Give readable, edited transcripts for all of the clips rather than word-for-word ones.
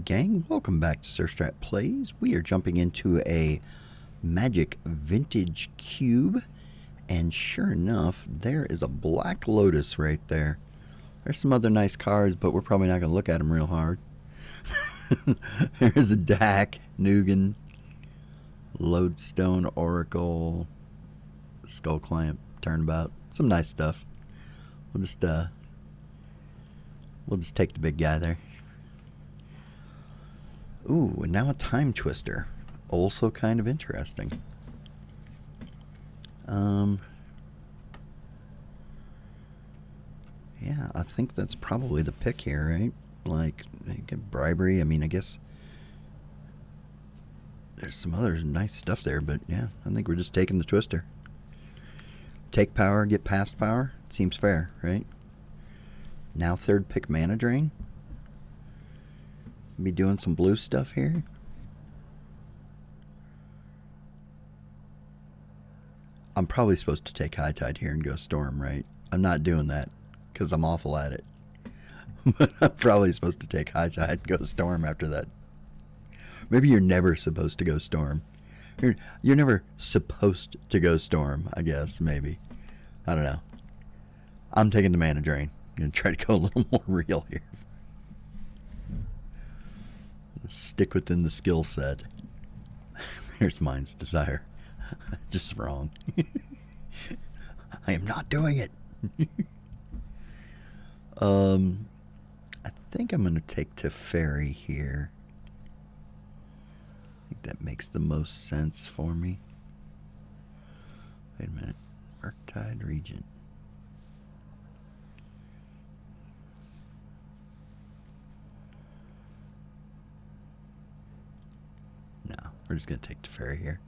gang, welcome back to Sirstrat Plays. We are jumping into a Magic Vintage Cube, and sure enough, there is a Black Lotus right there. There's some other nice cards, but we're probably not going to look at them real hard. There's a Dak, Nugan, Lodestone, Oracle, Skull Clamp, Turnabout, some nice stuff. We'll just take the big guy there. Ooh, and now a Time Twister. Also kind of interesting. Yeah, I think that's probably the pick here, right? Like, bribery. I mean, I guess there's some other nice stuff there, but yeah, I think we're just taking the Twister. Take power, get past power. Seems fair, right? Now third pick mana drain. Be doing some blue stuff here. I'm probably supposed to take High Tide here and go Storm, right? I'm not doing that because I'm awful at it. But I'm probably supposed to take High Tide and go Storm after that. Maybe you're never supposed to go Storm. You're never supposed to go Storm, I guess, maybe. I don't know. I'm taking the mana drain. I'm going to try to go a little more real here. Stick within the skill set. There's Mind's Desire. Just wrong. I am not doing it. I think I'm going to take Teferi here. I think that makes the most sense for me. Wait a minute. Murktide Regent. No, we're just going to take Teferi here.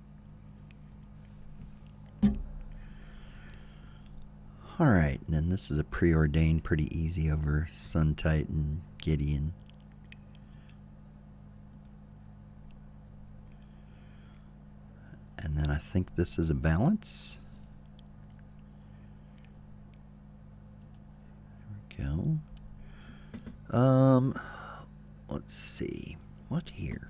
Alright, and then this is a preordained, pretty easy over Sun Titan, Gideon. And then I think this is a balance. There we go. Let's see. What here?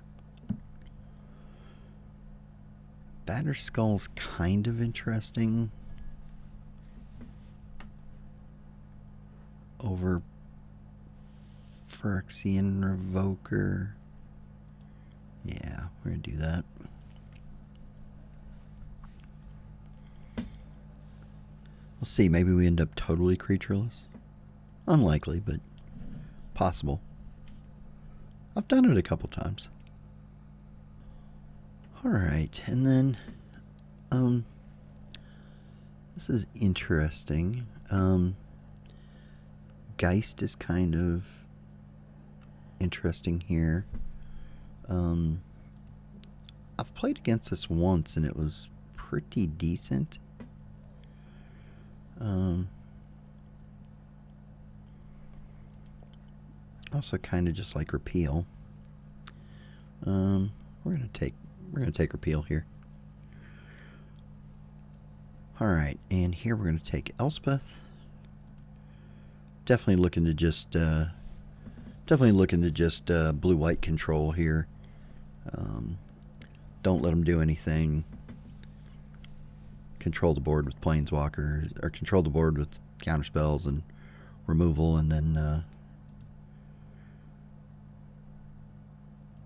Batterskull's kind of interesting. Over Phyrexian Revoker. Yeah, we're going to do that. We'll see. Maybe we end up totally creatureless. Unlikely, but possible. I've done it a couple times. Alright, and then this is interesting. Geist is kind of interesting here. I've played against this once and it was pretty decent. Also kind of just like Repeal. We're gonna take Repeal here. Alright, and here we're gonna take Elspeth. Definitely looking to just blue-white control here. Don't let them do anything. Control the board with planeswalkers, or control the board with counterspells and removal, and then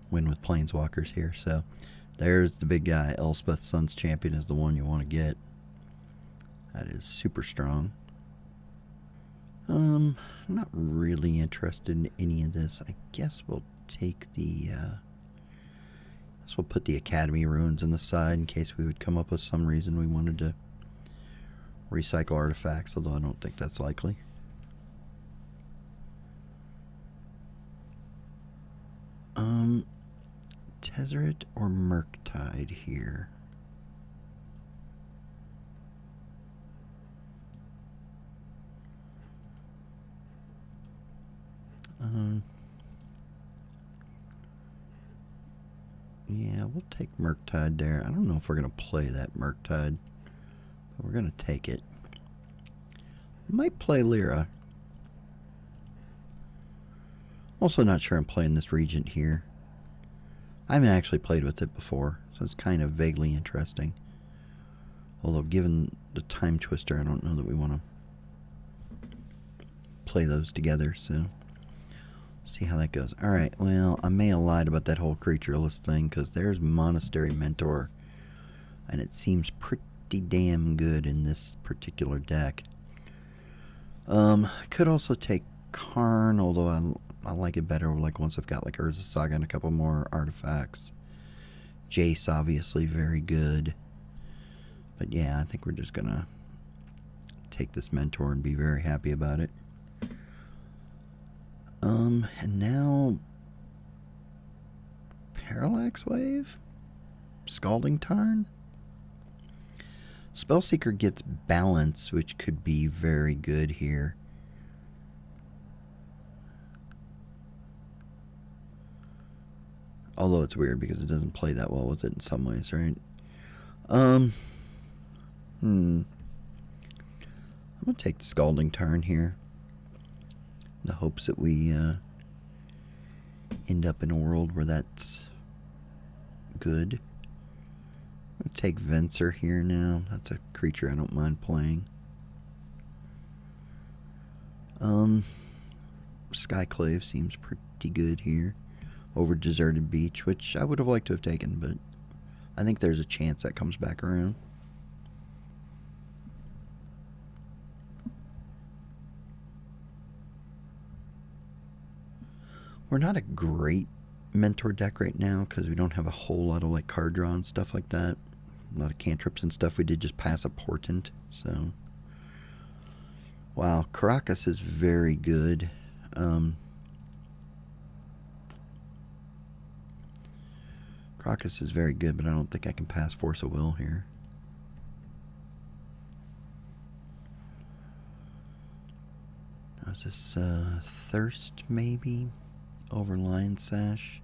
win with planeswalkers here. So there's the big guy. Elspeth Sun's Champion is the one you want to get. That is super strong. Not really interested in any of this. I guess we'll take the, we'll put the Academy Ruins on the side in case we would come up with some reason we wanted to recycle artifacts, although I don't think that's likely. Tezzeret or Murktide here? Yeah, we'll take Murktide there. I don't know if we're going to play that Murktide, but we're going to take it. Might play Lyra. Also not sure I'm playing this Regent here. I haven't actually played with it before, so it's kind of vaguely interesting. Although, given the Time Twister, I don't know that we want to play those together, so see how that goes. Alright, well, I may have lied about that whole creatureless thing, because there's Monastery Mentor, and it seems pretty damn good in this particular deck. I could also take Karn, although I like it better like once I've got like Urza Saga and a couple more artifacts. Jace, obviously, very good. But yeah, I think we're just gonna take this Mentor and be very happy about it. And now Parallax Wave? Scalding Tarn? Spellseeker gets balance, which could be very good here. Although it's weird because it doesn't play that well with it in some ways, right? I'm gonna take the Scalding Tarn here. In the hopes that we end up in a world where that's good. I'm gonna take Venser here now. That's a creature I don't mind playing. Skyclave seems pretty good here over Deserted Beach, which I would have liked to have taken, but I think there's a chance that comes back around. We're not a great Mentor deck right now because we don't have a whole lot of like card draw and stuff like that. A lot of cantrips and stuff. We did just pass a Portent, so wow, Caracas is very good. Caracas is very good, but I don't think I can pass Force of Will here. Now, is this Thirst maybe over Lion Sash?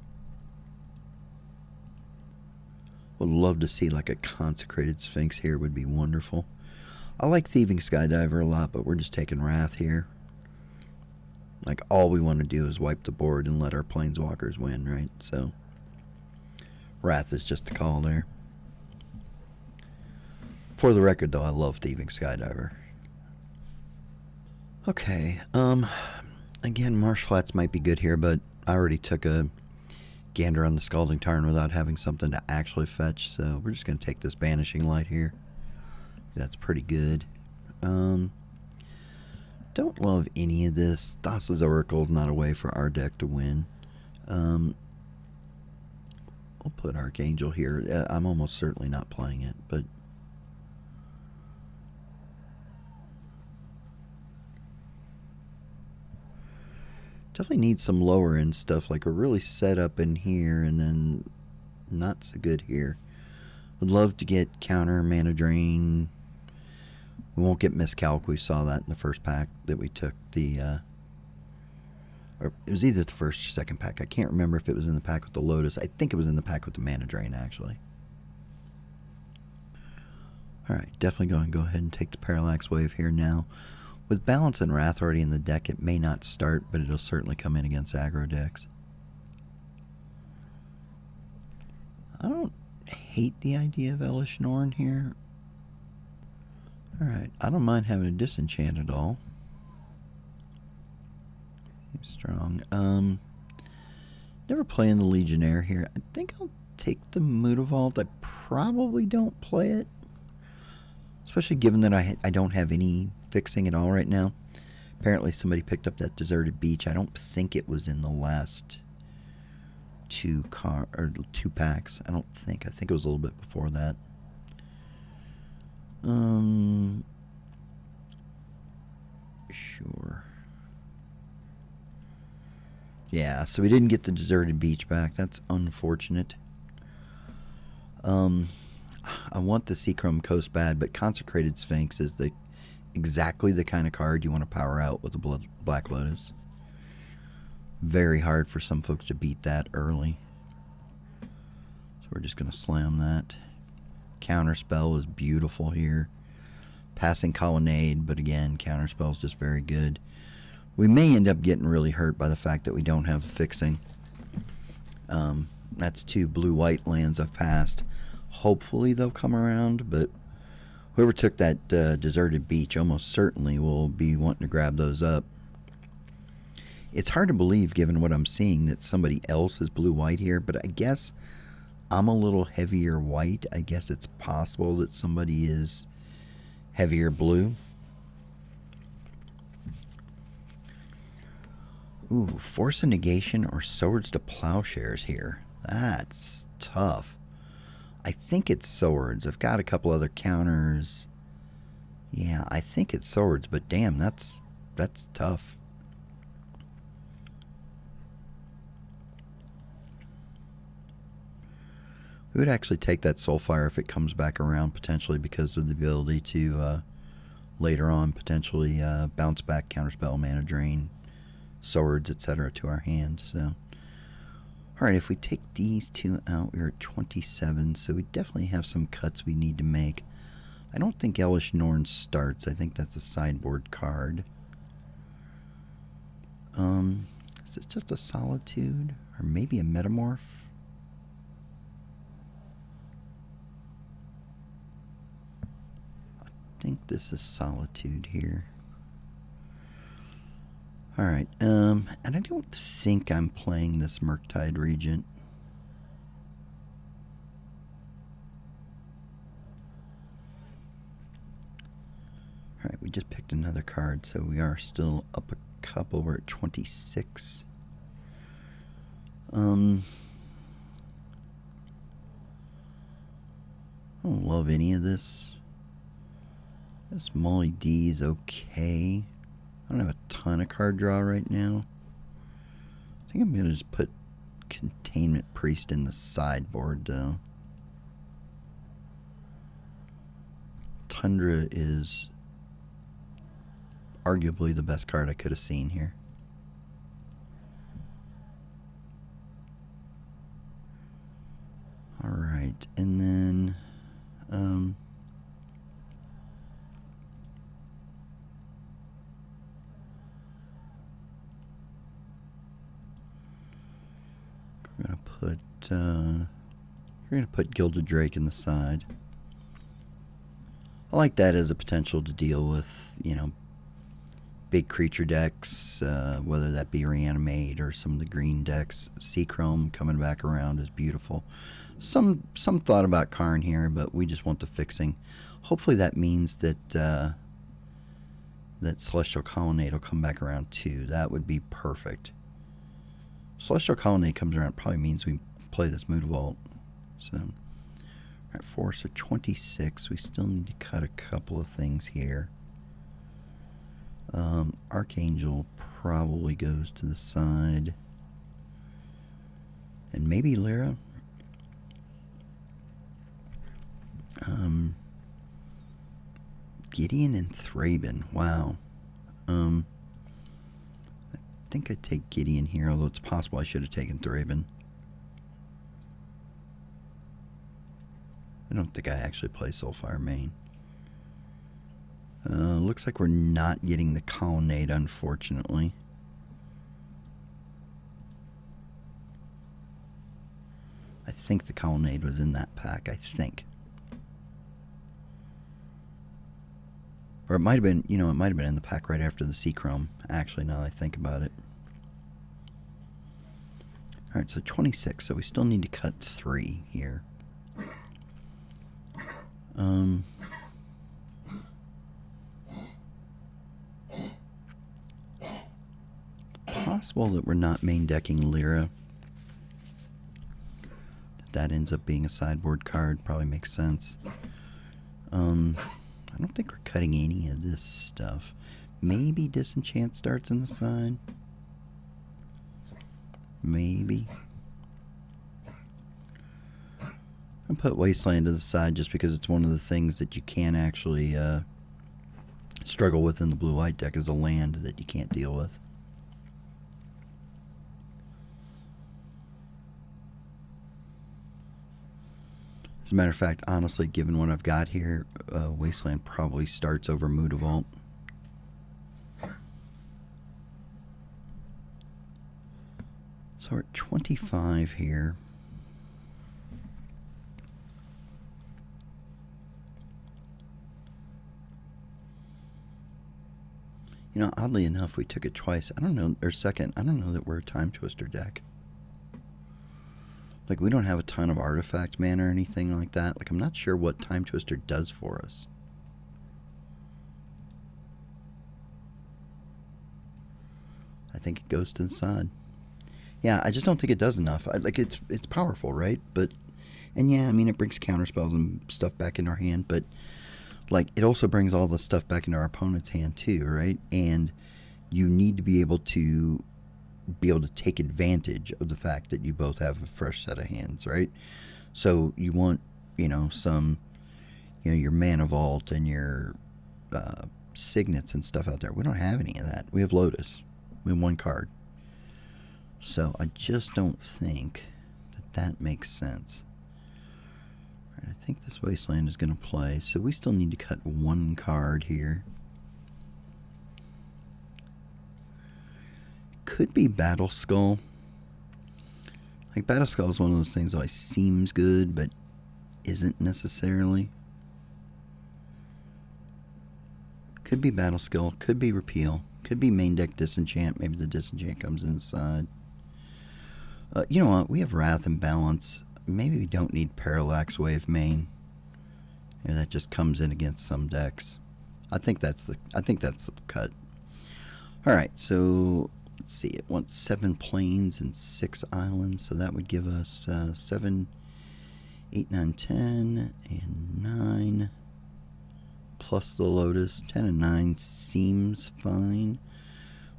Would love to see like a Consecrated Sphinx here, would be wonderful. I like Thieving Skydiver a lot, but we're just taking Wrath here. Like, all we want to do is wipe the board and let our Planeswalkers win, right? So, Wrath is just the call there. For the record, though, I love Thieving Skydiver. Okay, again, Marsh Flats might be good here, but I already took a gander on the Scalding Tarn without having something to actually fetch, so we're just going to take this Banishing Light here. That's pretty good. Don't love any of this. Thassa's Oracle is not a way for our deck to win. We'll put Archangel here. I'm almost certainly not playing it, but definitely need some lower end stuff. Like, we're really set up in here and then not so good here. Would love to get counter Mana Drain. We won't get Miscalc. We saw that in the first pack that we took. Or it was either the first or second pack. I can't remember if it was in the pack with the Lotus. I think it was in the pack with the Mana Drain, actually. Alright, definitely going to go ahead and take the Parallax Wave here now. With Balance and Wrath already in the deck, it may not start, but it'll certainly come in against aggro decks. I don't hate the idea of Elish Norn here. Alright, I don't mind having a Disenchant at all. Strong. Never playing the Legionnaire here. I think I'll take the Mutavault. I probably don't play it, especially given that I don't have any fixing at all right now. Apparently somebody picked up that Deserted Beach. I don't think it was in the last two packs. I don't think. I think it was a little bit before that. Sure. Yeah, so we didn't get the Deserted Beach back. That's unfortunate. I want the Seachrome Coast bad, but Consecrated Sphinx is exactly the kind of card you want to power out with the Black Lotus. Very hard for some folks to beat that early. So we're just going to slam that. Counterspell is beautiful here. Passing Colonnade, but again, Counterspell is just very good. We may end up getting really hurt by the fact that we don't have fixing. That's 2 blue-white lands I've passed. Hopefully they'll come around, but whoever took that deserted beach almost certainly will be wanting to grab those up. It's hard to believe, given what I'm seeing, that somebody else is blue-white here, but I guess I'm a little heavier white. I guess it's possible that somebody is heavier blue. Ooh, Force of Negation or Swords to Plowshares here. That's tough. I think it's Swords. I've got a couple other counters. Yeah, I think it's Swords, but damn, that's tough. We would actually take that Soulfire if it comes back around, potentially because of the ability to later on potentially bounce back, counterspell, mana drain, swords, etc. to our hand. So, alright, if we take these 2 out, we're at 27, so we definitely have some cuts we need to make. I don't think Elish Norn starts. I think that's a sideboard card. Is this just a Solitude? Or maybe a Metamorph? I think this is Solitude here. Alright, and I don't think I'm playing this Murktide Regent. Alright, we just picked another card, so we are still up a couple. We're at 26. I don't love any of this. This Molly D is okay. I don't have a ton of card draw right now. I think I'm going to just put Containment Priest in the sideboard, though. Tundra is arguably the best card I could have seen here. Alright, and then I'm gonna put Gilded Drake in the side. I like that as a potential to deal with, you know, big creature decks, whether that be Reanimate or some of the green decks. Seachrome coming back around is beautiful. Some thought about Karn here, but we just want the fixing. Hopefully that means that that Celestial Colonnade will come back around too. That would be perfect. Celestial Colonnade comes around, probably means we play this Mood Vault. So, alright, force of 26. We still need to cut a couple of things here. Archangel probably goes to the side. And maybe Lyra. Gideon and Thraben. Wow. I think I'd take Gideon here, although it's possible I should have taken Thraben. I don't think I actually play Soulfire main. Looks like we're not getting the Colonnade, unfortunately. I think the Colonnade was in that pack, I think. Or it might have been, you know, it might have been in the pack right after the Seachrome, actually, now that I think about it. Alright, so 26, so we still need to cut 3 here. Possible that we're not main decking Lyra. That ends up being a sideboard card, probably makes sense. I don't think we're cutting any of this stuff. Maybe Disenchant starts in the side. Maybe. I'll put Wasteland to the side just because it's one of the things that you can actually struggle with in the blue-white deck is a land that you can't deal with. As a matter of fact, honestly, given what I've got here, Wasteland probably starts over Mood Vault. So we're at 25 here. You know, oddly enough, we took it twice. I don't know, or second, I don't know that we're a Time Twister deck. Like, we don't have a ton of artifact mana or anything like that. Like, I'm not sure what Time Twister does for us. I think it goes to the side. Yeah, I just don't think it does enough. Like, it's powerful, right? But, and yeah, I mean, it brings counterspells and stuff back in our hand, but, like, it also brings all the stuff back into our opponent's hand, too, right? And you need to be able to take advantage of the fact that you both have a fresh set of hands, right? So you want, you know, some, you know, your Mana Vault and your Signets and stuff out there. We don't have any of that. We have Lotus. We have one card. So I just don't think that makes sense. All right, I think this Wasteland is going to play, so we still need to cut one card here. Could be Battle Skull. Like, Battle Skull is one of those things that always seems good, but isn't necessarily. Could be Battle Skull. Could be Repeal. Could be main deck Disenchant. Maybe the Disenchant comes inside. You know what? We have Wrath and Balance. Maybe we don't need Parallax Wave main. Maybe that just comes in against some decks. I think that's the cut. All right, so let's see, it wants 7 plains and 6 islands, so that would give us 7, 8, 9, 10, and 9, plus the Lotus. 10 and 9 seems fine.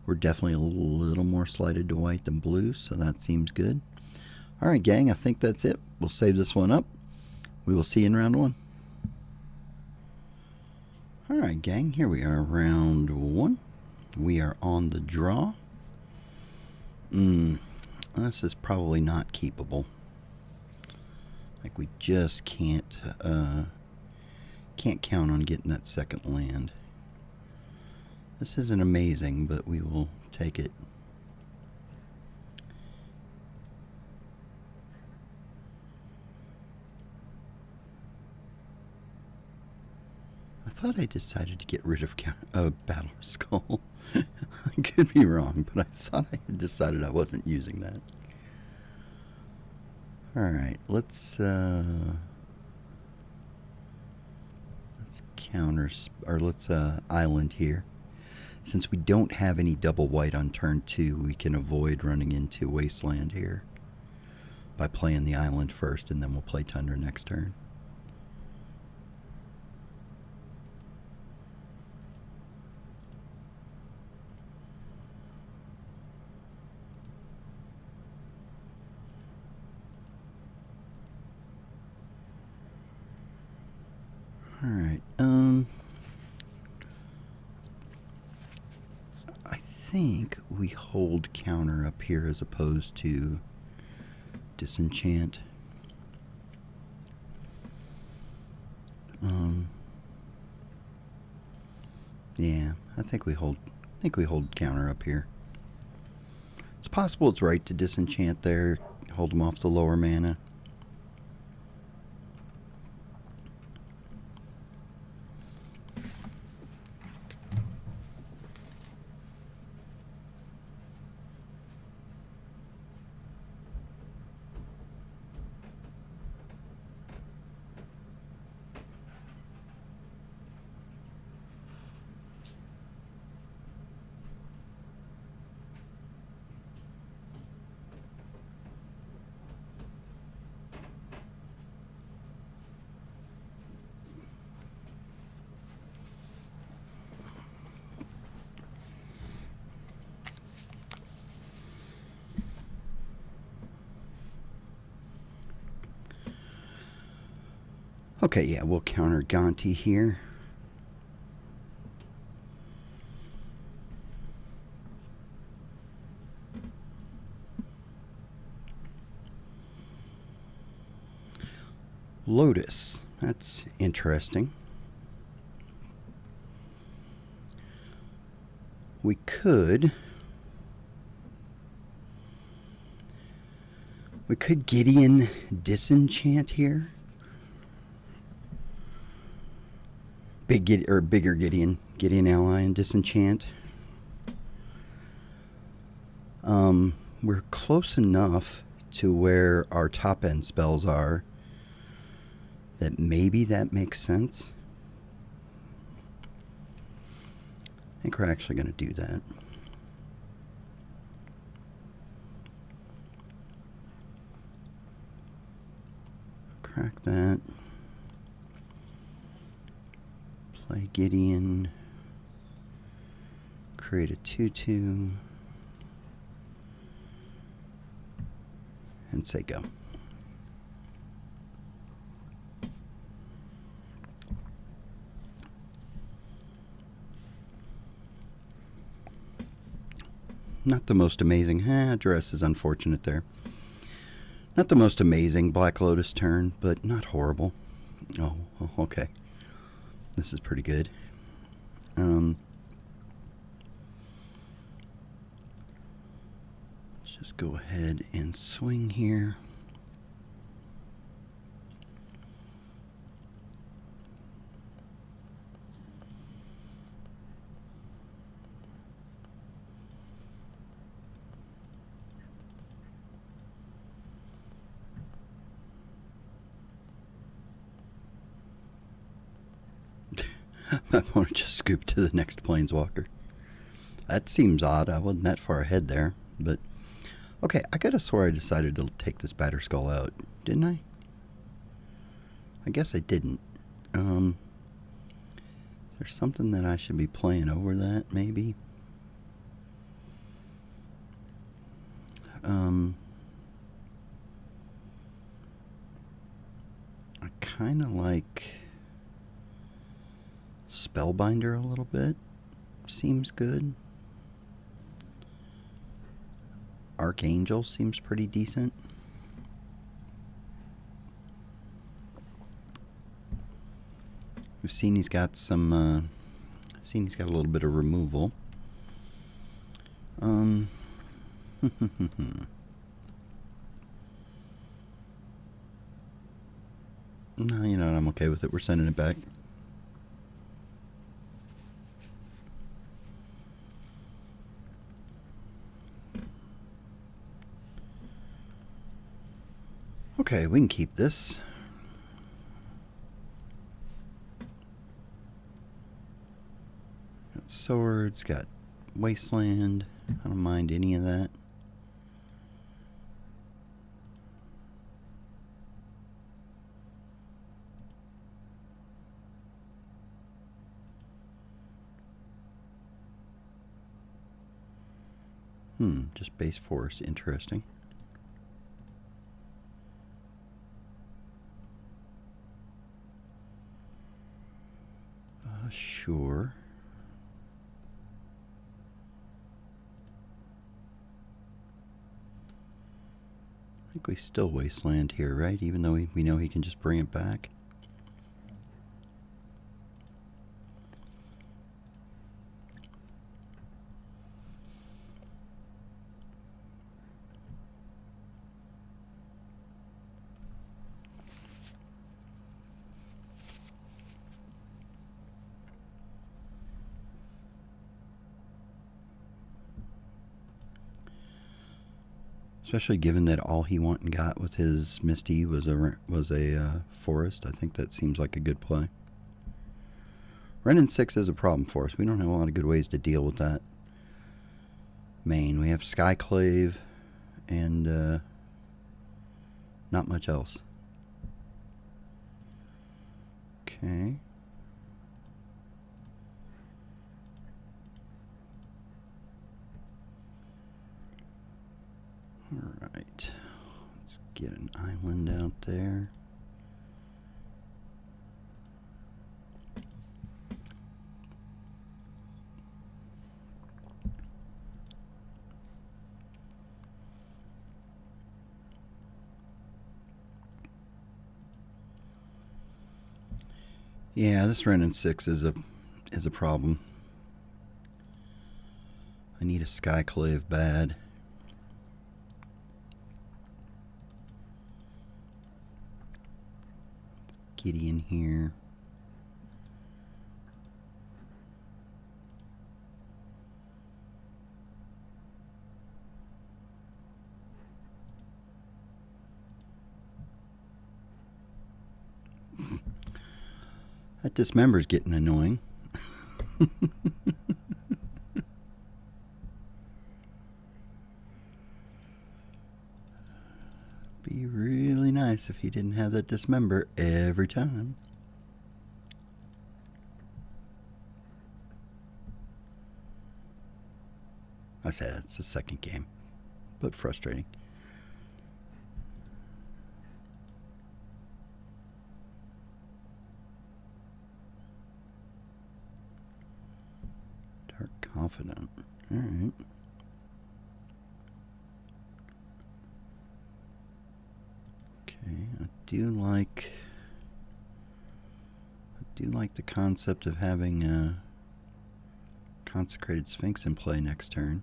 We're definitely a little more slighted to white than blue, so that seems good. All right, gang, I think that's it. We'll save this one up. We will see you in round 1. All right, gang, here we are, round 1. We are on the draw. This is probably not keepable. Like, we just can't count on getting that second land. This isn't amazing, but we will take it. I thought I decided to get rid of Battle Skull. I could be wrong, but I thought I had decided I wasn't using that. Alright, let's island here. Since we don't have any double white on turn 2, we can avoid running into Wasteland here by playing the island first, and then we'll play Tundra next turn. Alright, I think we hold counter up here as opposed to disenchant. Yeah, I think we hold counter up here. It's possible it's right to disenchant there, hold them off the lower mana. Okay, yeah, we'll counter Gonti here. Lotus, that's interesting. We could Gideon disenchant here. Bigger Gideon ally and disenchant. We're close enough to where our top end spells are that maybe that makes sense. I think we're actually going to do that. Crack that. Play Gideon. Create a 2/2. And say go. Not the most amazing. Dress is unfortunate there. Not the most amazing Black Lotus turn, but not horrible. Oh, okay. This is pretty good. Let's just go ahead and swing here. I want to just scoop to the next planeswalker. That seems odd. I wasn't that far ahead there, but okay. I could have swore I decided to take this Batterskull out, didn't I? I guess I didn't. Is there something that I should be playing over that? Maybe. I kind of like Spellbinder a little bit. Seems good. Archangel seems pretty decent. We've seen he's got some. Seen he's got a little bit of removal. No, you know what? I'm okay with it. We're sending it back. Okay, we can keep this. Got swords, got wasteland. I don't mind any of that. Just base force. Interesting. Sure. I think we still wasteland here, right? Even though we know he can just bring it back. Especially given that all he went and got with his Misty was a forest. I think that seems like a good play. Ren 6 is a problem for us. We don't have a lot of good ways to deal with that. Main. We have Skyclave and not much else. Okay. Alright, let's get an island out there. Yeah, this Ren 6 is a problem. I need a Skyclave bad. Gideon here. That dismember's getting annoying. Be really nice if he didn't have that dismember every time. I say that's the second game, but frustrating. Dark Confidant. All right. Okay, I do like the concept of having a Consecrated Sphinx in play next turn.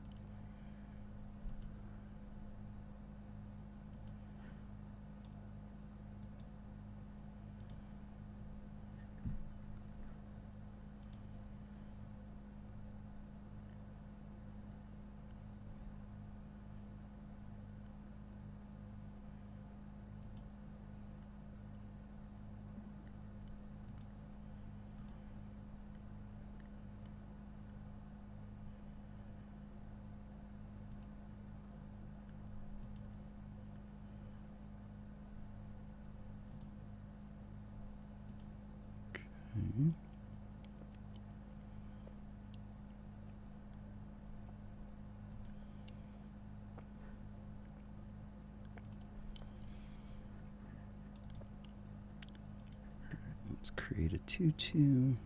Okay. Let's create a 2/2.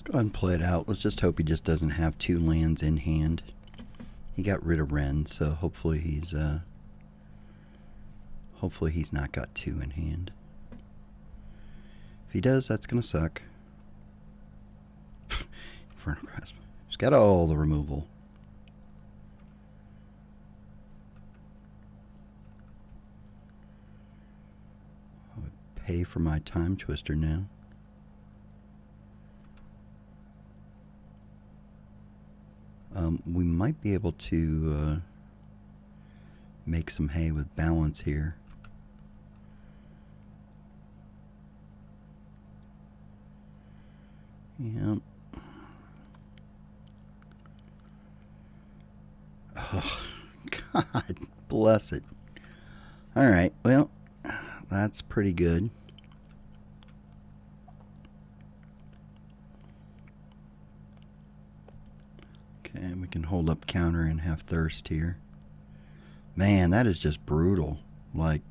Go ahead and play it out. Let's just hope he just doesn't have 2 lands in hand. He got rid of Wrenn, so hopefully he's not got 2 in hand. If he does, that's gonna suck. Infernal Grasp. He's got all the removal. I would pay for my Time Twister now. We might be able to make some hay with balance here. Yep. Oh, God bless it. Alright, well, that's pretty good. Okay, we can hold up counter and have thirst here. Man, that is just brutal. Like,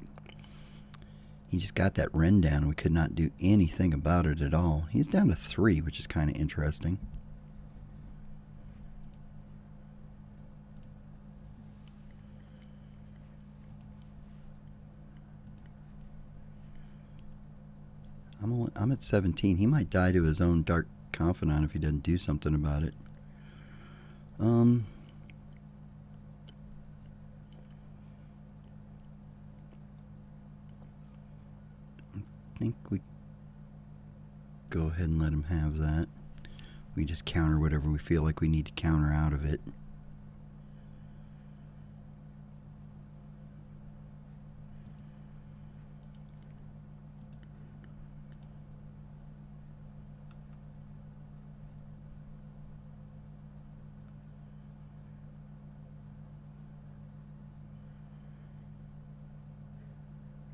he just got that Wrenn down and we could not do anything about it at all. He's down to 3, which is kind of interesting. I'm at 17. He might die to his own Dark Confidant if he doesn't do something about it. I think we go ahead and let him have that. We just counter whatever we feel like we need to counter out of it.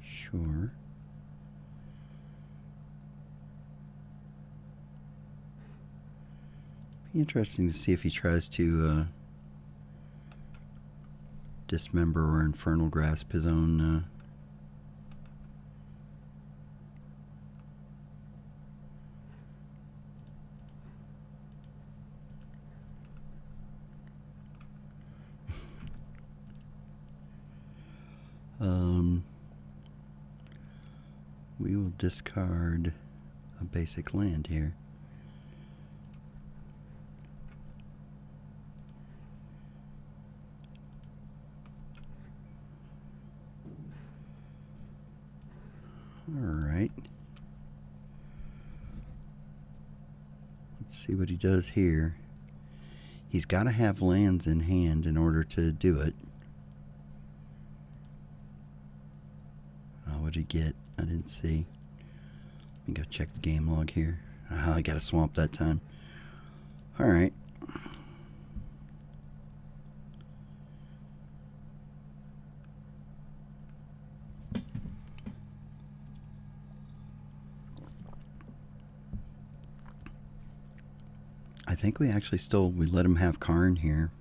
Sure. Be interesting to see if he tries to dismember or Infernal Grasp his own we will discard a basic land here. Alright. Let's see what he does here. He's got to have lands in hand in order to do it. Oh, what did he get? I didn't see. Let me go check the game log here. Oh, I got a swamp that time. Alright. I think we actually we let him have Karn here.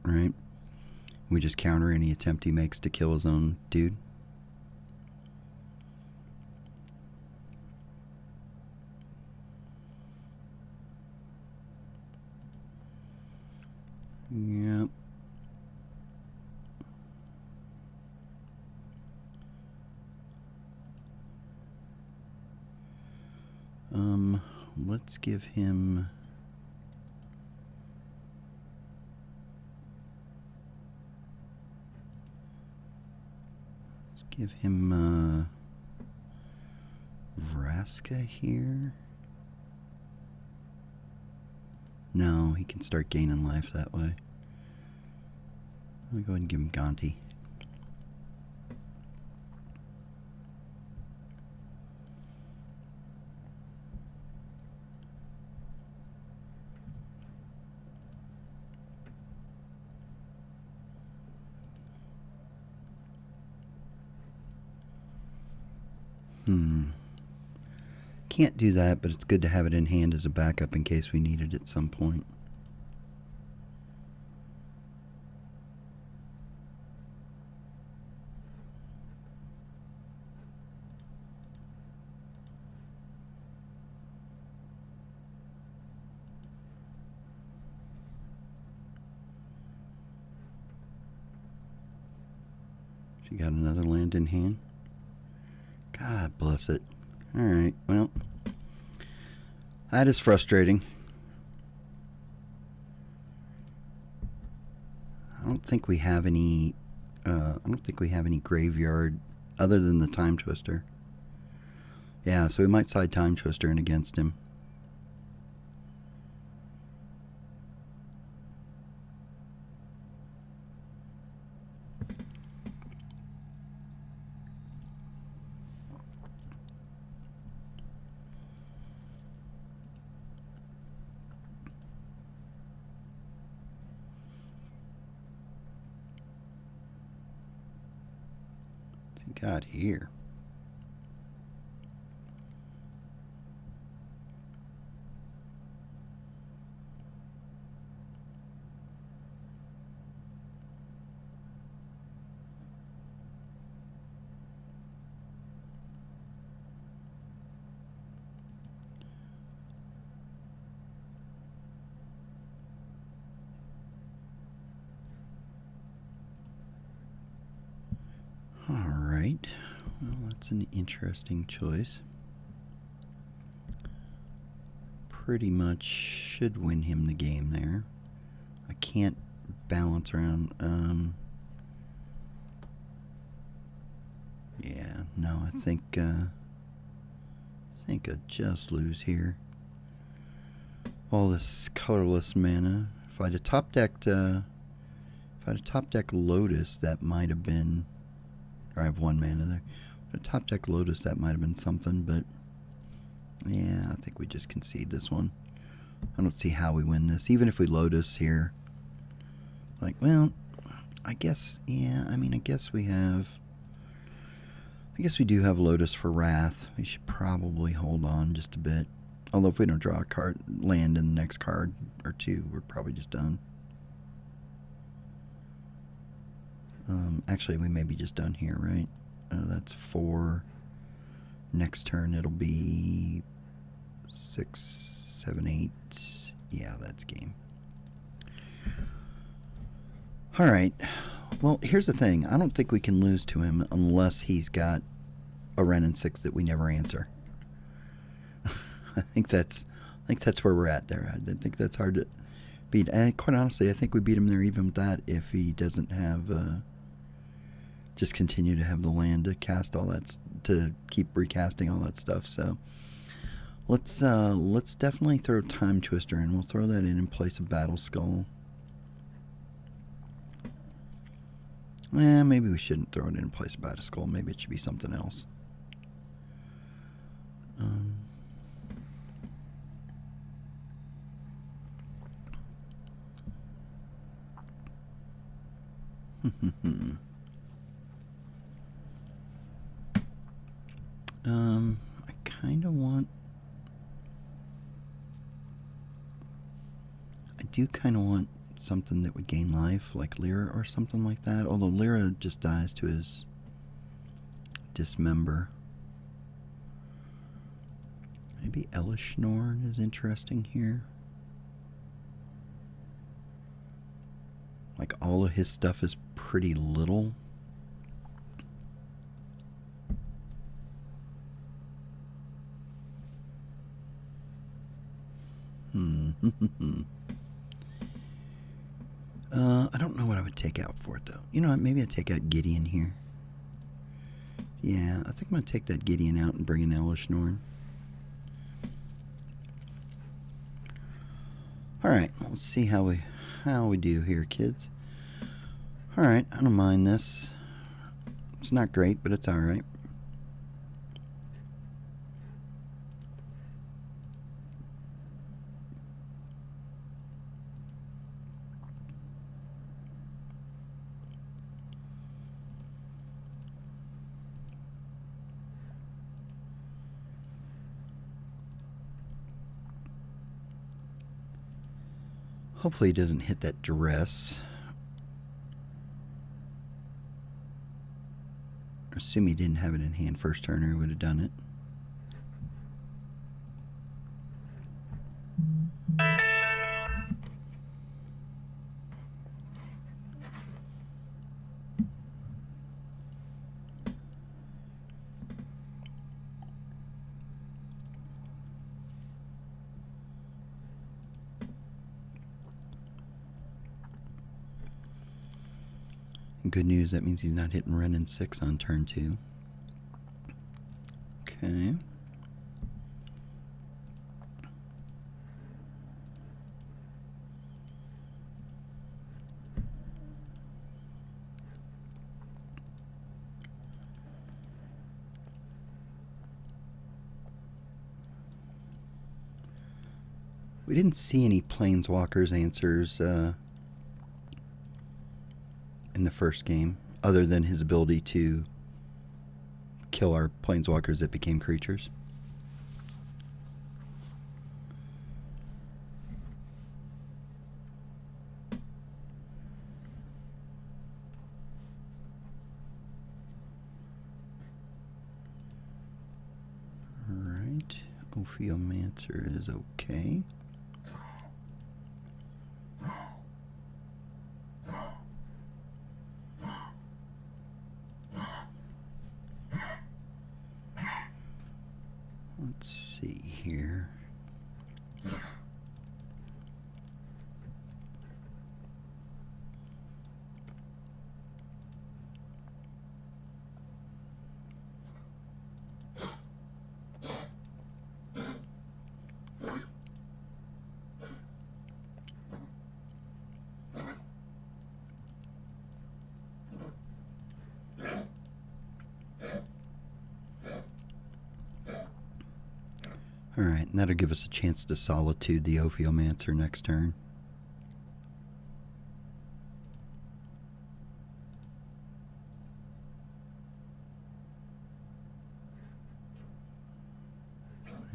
Right? We just counter any attempt he makes to kill his own dude. Yep. Let's give him... Give him Vraska here. No, he can start gaining life that way. Let me go ahead and give him Gonti. Can't do that, but it's good to have it in hand as a backup in case we need it at some point. She got another land in hand. God bless it. Alright, well, that is frustrating. I don't think we have any graveyard other than the Time Twister. Yeah, so we might side Time Twister in against him. Got here. Alright, well, that's an interesting choice. Pretty much should win him the game there. I can't balance around, yeah, no, I think I just lose here. All this colorless mana. If I'd have top decked Lotus, that might have been... Or I have one mana there. But a top deck Lotus, that might have been something, but yeah, I think we just concede this one. I don't see how we win this. Even if we Lotus here. Like, well, I guess, yeah, I mean, I guess we do have Lotus for Wrath. We should probably hold on just a bit. Although if we don't draw a card, land in the next card or two, we're probably just done. Actually, we may be just done here, right? That's 4. Next turn, it'll be 6, 7, 8. Yeah, that's game. Alright. Well, here's the thing. I don't think we can lose to him unless he's got a Wrenn and 6 that we never answer. I think that's where we're at there. I think that's hard to beat. And quite honestly, I think we beat him there even with that if he doesn't have... just continue to have the land to cast all that to keep recasting all that stuff. So let's definitely throw Time Twister in. We'll throw that in place of Battle Skull. Maybe we shouldn't throw it in place of Battle Skull. Maybe it should be something else. I kind of want... I do kind of want something that would gain life, like Lyra or something like that. Although Lyra just dies to his dismember. Maybe Elishnorn is interesting here. Like, all of his stuff is pretty little. I don't know what I would take out for it, though. You know what? Maybe I'd take out Gideon here. Yeah, I think I'm going to take that Gideon out and bring in Elishnorn. Alright, let's see how we do here, kids. Alright, I don't mind this. It's not great, but it's alright. Hopefully he doesn't hit that duress. Assume he didn't have it in hand first turn or he would have done it. Good news, that means he's not hitting Ren and 6 on turn 2. Okay. We didn't see any Planeswalkers answers in the first game, other than his ability to kill our Planeswalkers that became creatures. Alright, Ophiomancer is okay. Let's see here. Alright, and that'll give us a chance to Solitude the Ophiomancer next turn.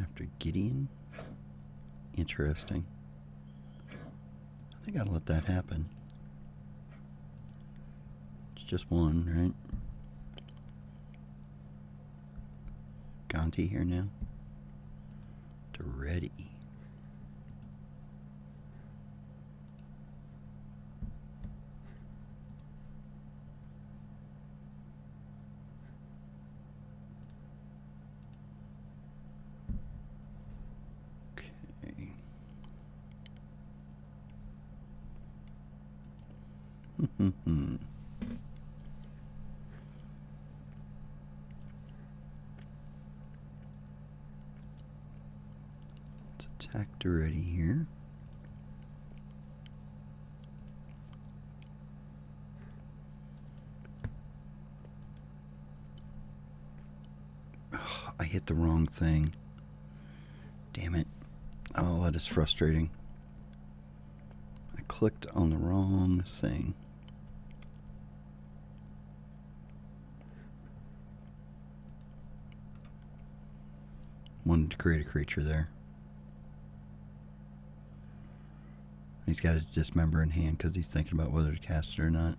After Gideon? Interesting. I think I'll let that happen. It's just one, right? Gonti here now. Ready. Okay. Attacked already here. Oh, I hit the wrong thing. Damn it. Oh, that is frustrating. I clicked on the wrong thing. Wanted to create a creature there. He's got his Dismember in hand because he's thinking about whether to cast it or not.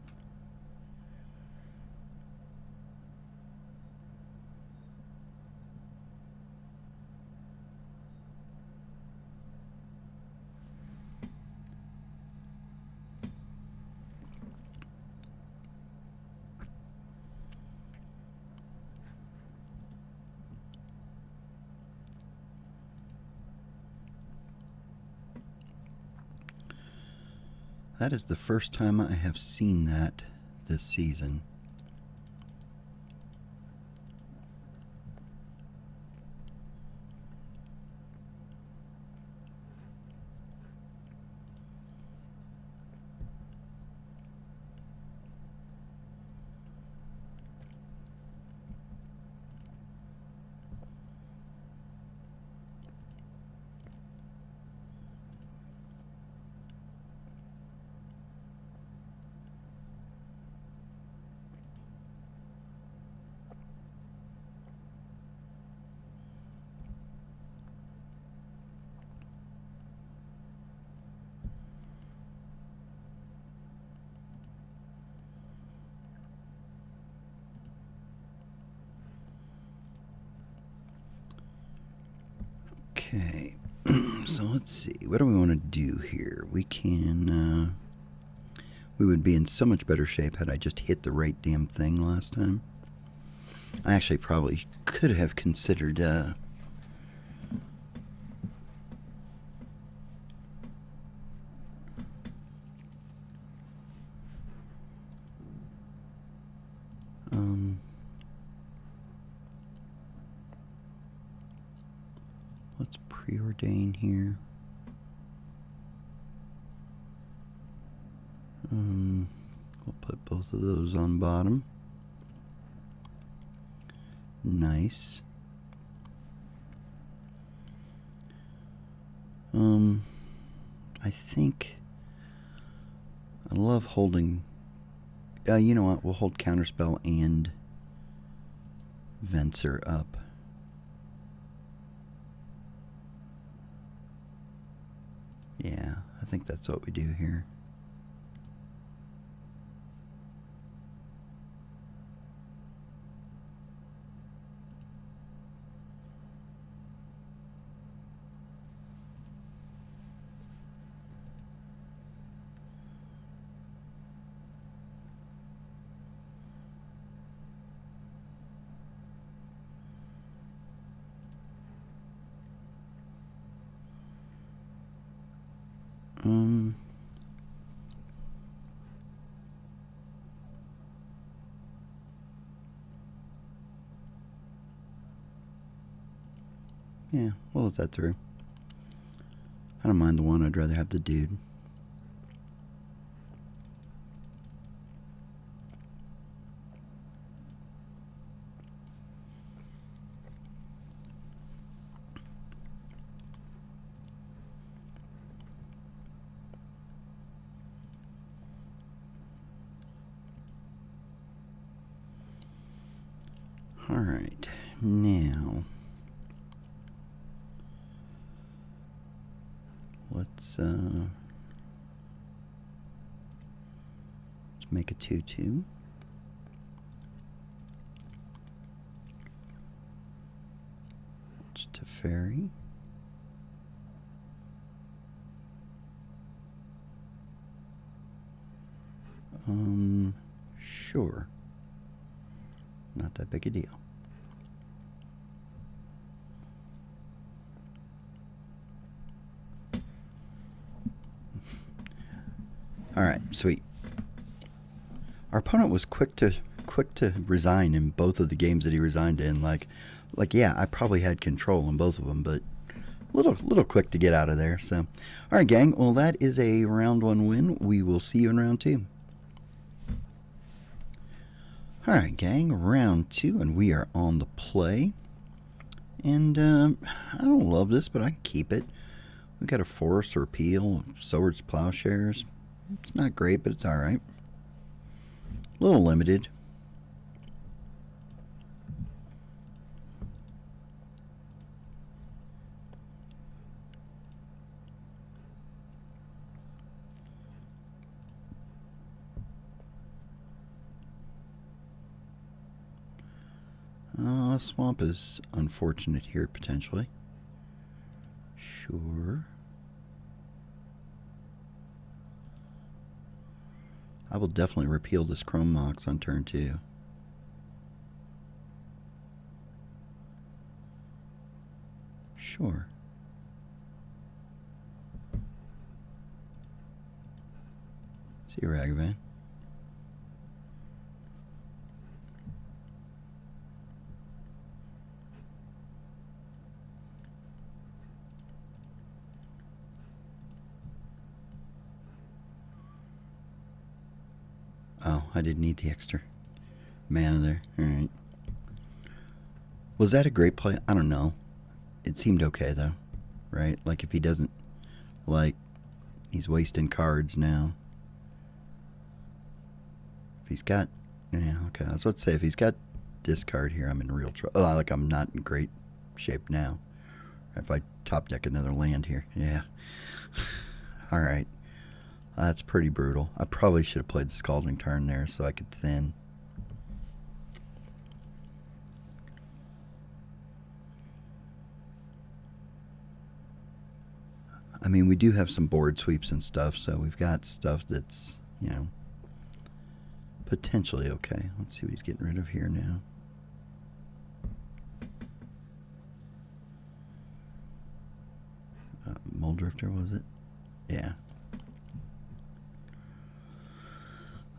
That is the first time I have seen that this season. Okay, so let's see. What do we want to do here? We can, we would be in so much better shape had I just hit the right damn thing last time. I actually probably could have considered, let's preordain here. We'll put both of those on bottom. Nice. I think I love holding. You know what? We'll hold Counterspell and Venser up. Yeah, I think that's what we do here. Yeah, we'll let that through. I don't mind the one, I'd rather have the dude. All right, now let's make a 2/2. It's Teferi. Sure. Not that big a deal. All right, sweet. Our opponent was quick to resign in both of the games that he resigned in. Like yeah, I probably had control in both of them, but Little quick to get out of there. So, all right, gang. Well, that is a round 1 win. We will see you in round 2. All right, gang. Round 2, and we are on the play. And I don't love this, but I can keep it. We got a Forest Repeal, Swords Plowshares. It's not great, but it's all right. A little limited. Swamp is unfortunate here, potentially. Sure. I will definitely repeal this Chrome Mox on turn 2. Sure. See you, Ragavan. Oh, I didn't need the extra mana there. Alright. Was that a great play? I don't know. It seemed okay, though. Right? Like, if he doesn't... Like, he's wasting cards now. If he's got... Yeah, okay. I was about to say, if he's got discard here, I'm in real trouble. Oh, like, I'm not in great shape now. If I top deck another land here. Yeah. Alright. That's pretty brutal. I probably should have played the Scalding Tarn there so I could thin. I mean, we do have some board sweeps and stuff, so we've got stuff that's, you know, potentially okay. Let's see what he's getting rid of here now. Muldrifter, was it? Yeah.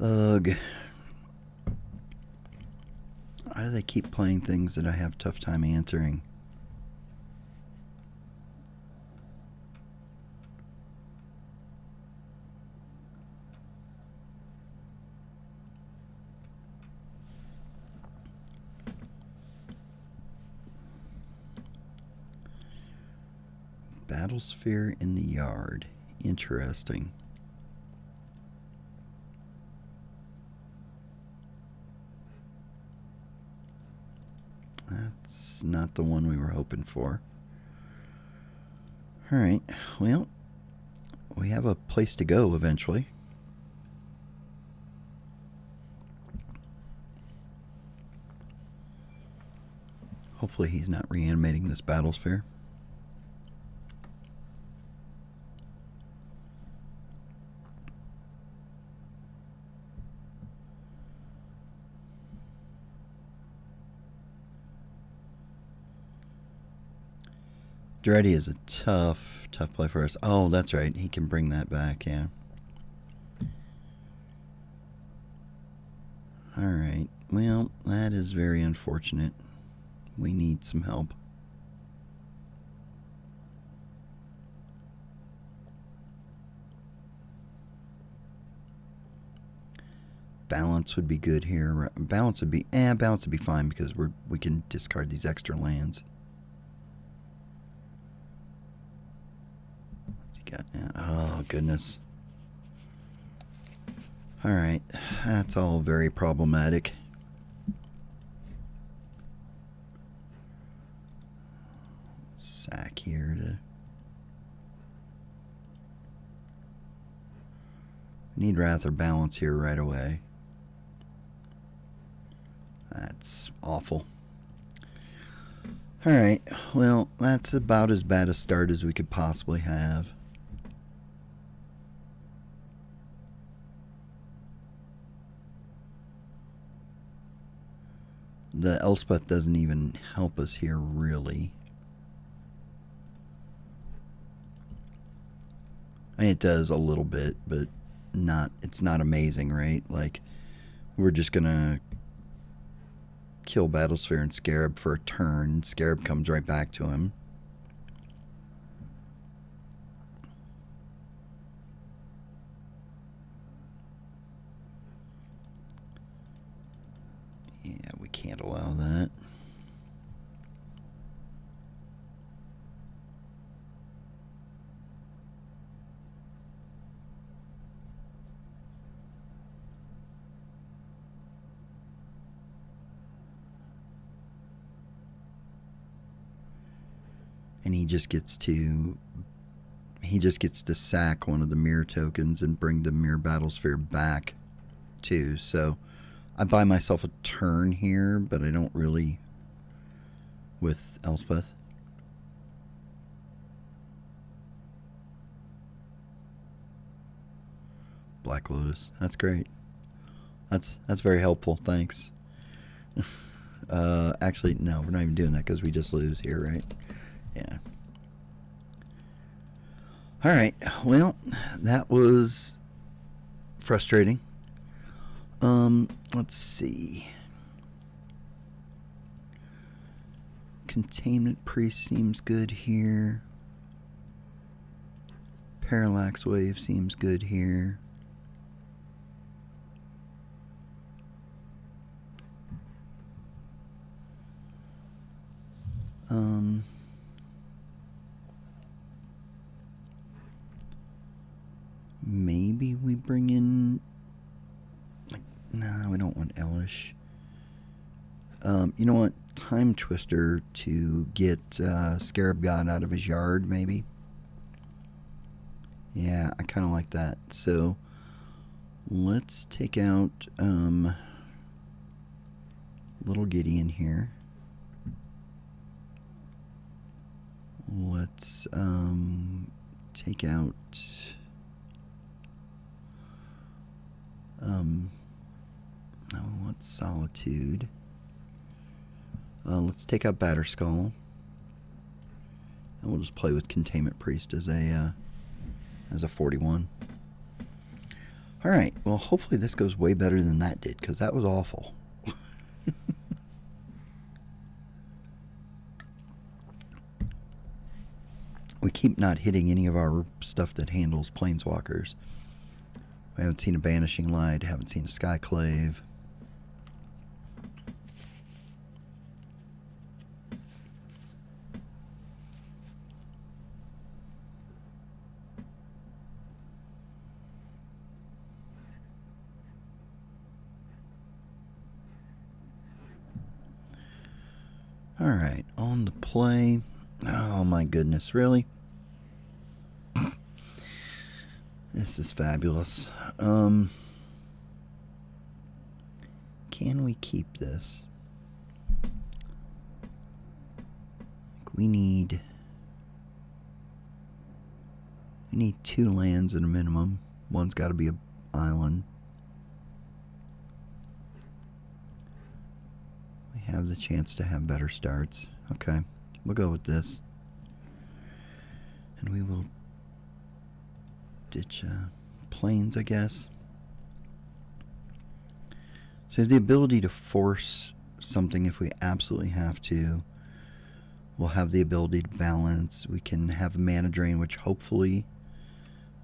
Ugh. Why do they keep playing things that I have a tough time answering? Battlesphere in the yard. Interesting. That's not the one we were hoping for. Alright, well, we have a place to go eventually. Hopefully he's not reanimating this Battlesphere. Dreddy is a tough play for us. Oh, that's right. He can bring that back, yeah. Alright. Well, that is very unfortunate. We need some help. Balance would be good here. Balance would be fine because we can discard these extra lands. Oh, goodness. Alright, that's all very problematic. Sack here to... Need Wrath or Balance here right away. That's awful. Alright, well, that's about as bad a start as we could possibly have. The Elspeth doesn't even help us here, really. I mean, it does a little bit, but it's not amazing, right? Like, we're just gonna kill Battlesphere and Scarab for a turn. Scarab comes right back to him. Can't allow that. And he just gets to sack one of the mirror tokens and bring the mirror battlesphere back too. So I buy myself a turn here, but I don't really with Elspeth. Black Lotus. That's great. That's very helpful. Thanks. Actually, no, we're not even doing that because we just lose here, right? Yeah. Alright, well, that was frustrating. Let's see. Containment Priest seems good here. Parallax Wave seems good here. Maybe we bring in... No, we don't want Elish. You know what? Time Twister to get Scarab God out of his yard, maybe? Yeah, I kind of like that. So, let's take out Little Gideon here. Let's take out... I want Solitude. Let's take out Batterskull. And we'll just play with Containment Priest as a 41. Alright, well hopefully this goes way better than that did, because that was awful. We keep not hitting any of our stuff that handles Planeswalkers. We haven't seen a Banishing Light, haven't seen a Skyclave. Alright, on the play. Oh my goodness, really? This is fabulous. Can we keep this? We need 2 lands at a minimum. One's got to be an island. We have the chance to have better starts. Okay, we'll go with this. And we will ditch planes, I guess. So the ability to force something if we absolutely have to. We'll have the ability to balance. We can have a mana drain, which hopefully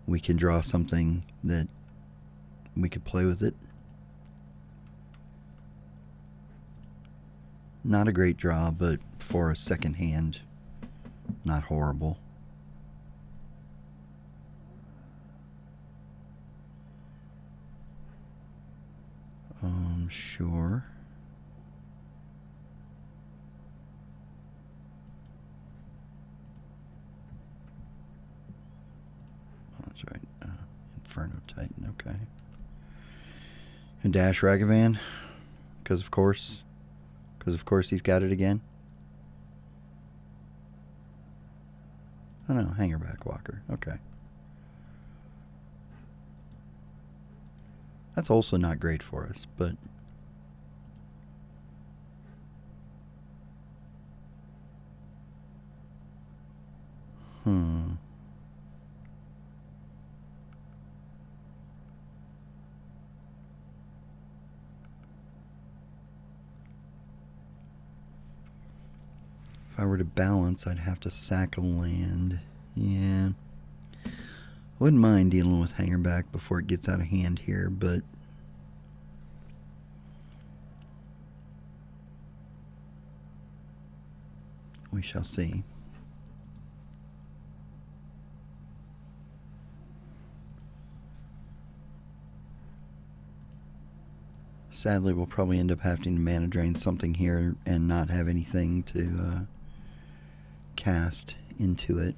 we can draw something that we could play with it. Not a great draw, but for a second hand, not horrible. Sure. Oh, that's right. Inferno Titan, okay. And Dash Ragavan, because of course he's got it again. Oh no, Hangerback Walker, okay. That's also not great for us, but if I were to balance, I'd have to sack a land. Yeah. Wouldn't mind dealing with Hangerback before it gets out of hand here, but we shall see. Sadly, we'll probably end up having to mana drain something here and not have anything to cast into it.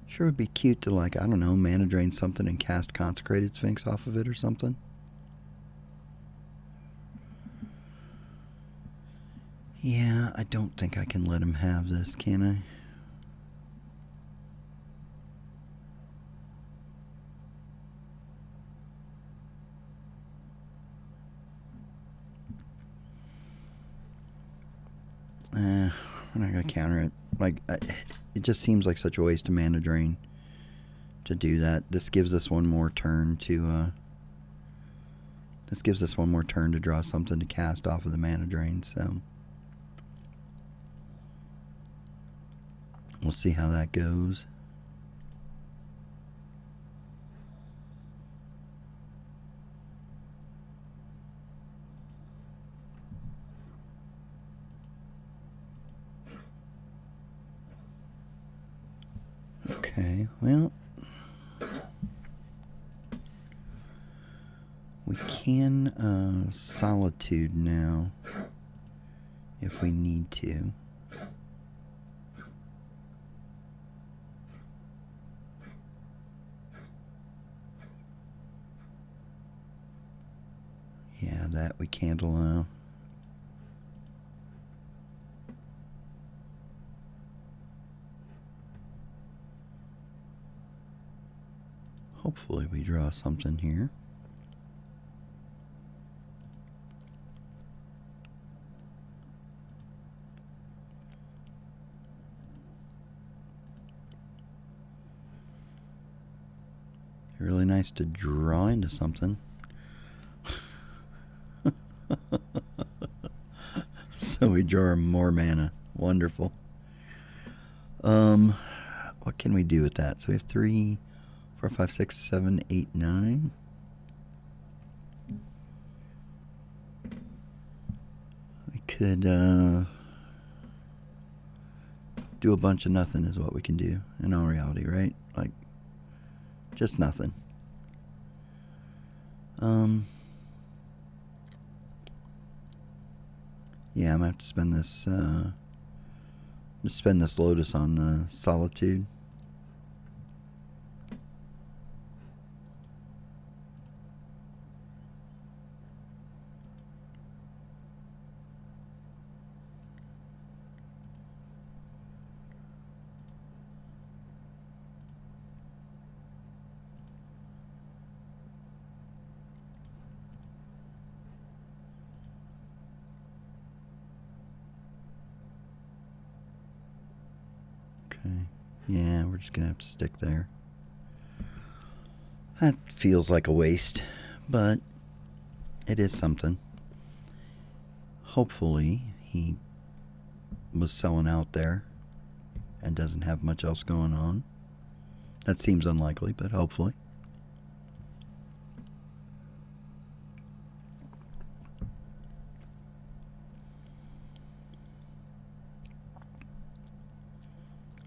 Sure would be cute to, like, I don't know, mana drain something and cast Consecrated Sphinx off of it or something. Yeah, I don't think I can let him have this, can I? We're not going to counter it. Like, it just seems like such a waste of mana drain to do that. This gives us one more turn to, draw something to cast off of the mana drain, so we'll see how that goes. Okay, well, we can Solitude now if we need to. Yeah, that we can't allow. Hopefully we draw something here. Really nice to draw into something. So we draw more mana. Wonderful. What can we do with that? So we have 3, 4, 5, 6, 7, 8, 9. We could do a bunch of nothing is what we can do in all reality, right? Like, just nothing. Yeah, I'm gonna have to spend this Lotus on Solitude. Yeah, we're just gonna have to stick there. That feels like a waste, but it is something. Hopefully he was selling out there and doesn't have much else going on. That seems unlikely, but hopefully.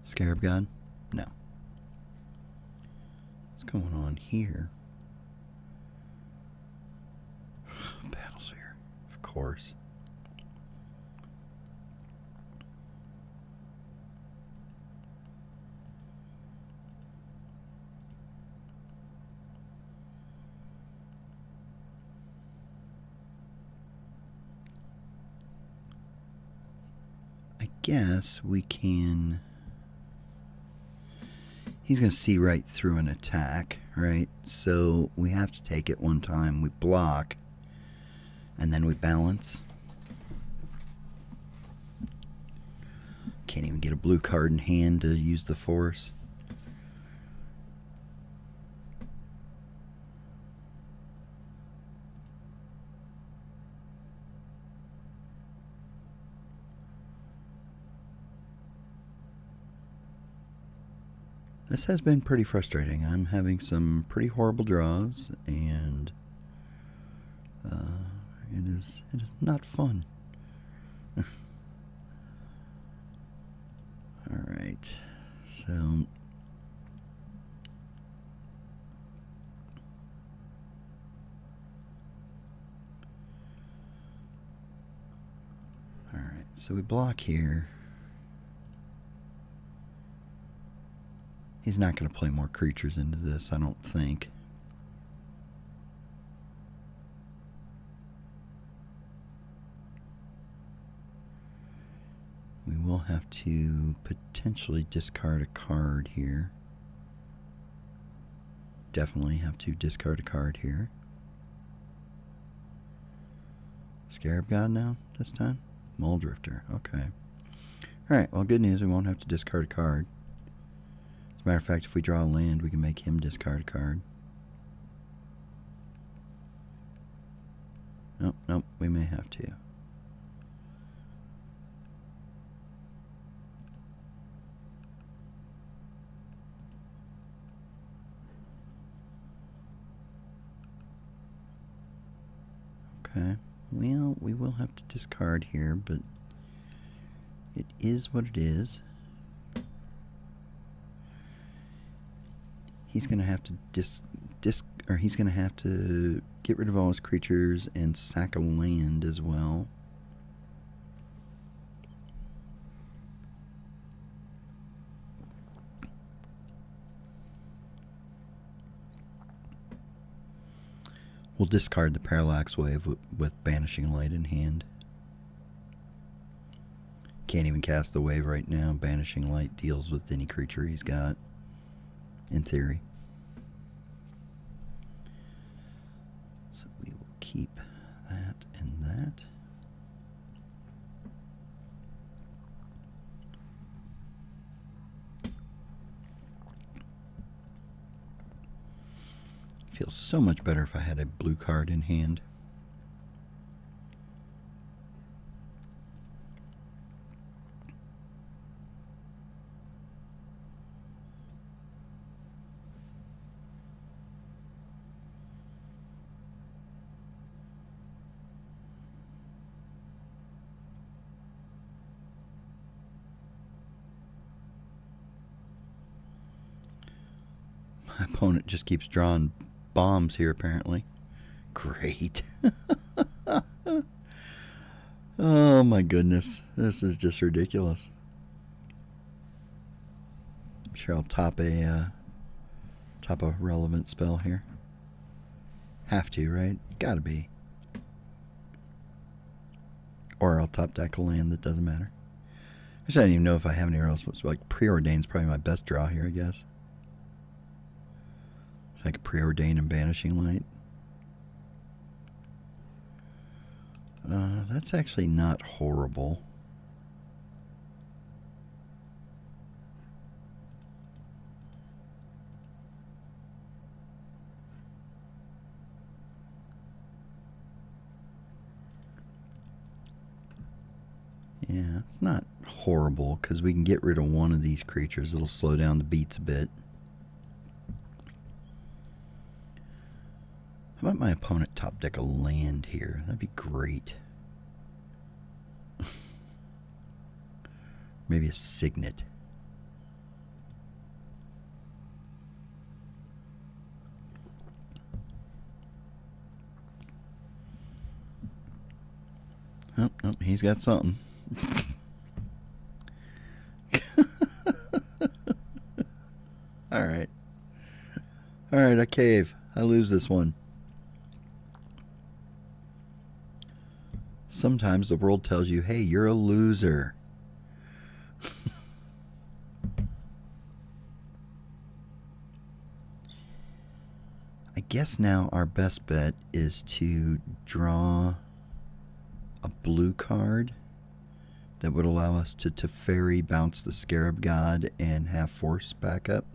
Scarab God? No. What's going on here? Battlesphere, of course. I guess we can... He's going to see right through an attack, right? So we have to take it one time. We block, and then we balance. Can't even get a blue card in hand to use the force. This has been pretty frustrating. I'm having some pretty horrible draws, and it is not fun. Alright, so so we block here. He's not going to play more creatures into this, I don't think. We will have to potentially discard a card here. Definitely have to discard a card here. Scarab God now, this time? Muldrifter, okay. Alright, well, good news, we won't have to discard a card. As a matter of fact, if we draw a land, we can make him discard a card. Nope, nope, we may have to. Okay, well, we will have to discard here, but it is what it is. He's gonna have to he's gonna have to get rid of all his creatures and sack a land as well. We'll discard the Parallax Wave with Banishing Light in hand. Can't even cast the wave right now. Banishing Light deals with any creature he's got, in theory. So we will keep that and that. Feels so much better if I had a blue card in hand. My opponent just keeps drawing bombs here, apparently. Great. Oh my goodness. This is just ridiculous. I'm sure I'll top a relevant spell here. Have to, right? It's gotta be. Or I'll top deck a land that doesn't matter. I don't even know if I have anywhere else. It's like Preordain's probably my best draw here, I guess. I could preordain and Banishing Light. That's actually not horrible. Yeah, it's not horrible because we can get rid of one of these creatures. It'll slow down the beats a bit. How about my opponent top deck a land here? That'd be great. Maybe a Signet. Oh, oh, he's got something. Alright. Alright, I cave. I lose this one. Sometimes the world tells you, hey, you're a loser. I guess now our best bet is to draw a blue card that would allow us to Teferi, bounce the Scarab God, and have force back up.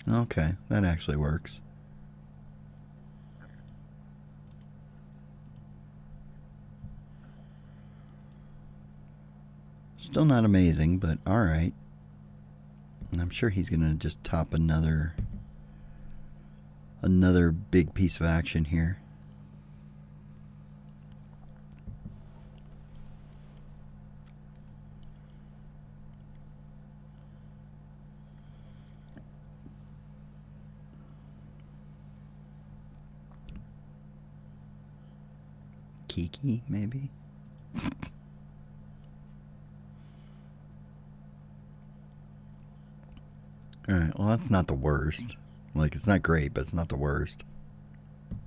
Okay, that actually works. Still not amazing, but alright. I'm sure he's going to just top another big piece of action here. Kiki, maybe? Alright, well, that's not the worst. Like, it's not great, but it's not the worst. I'm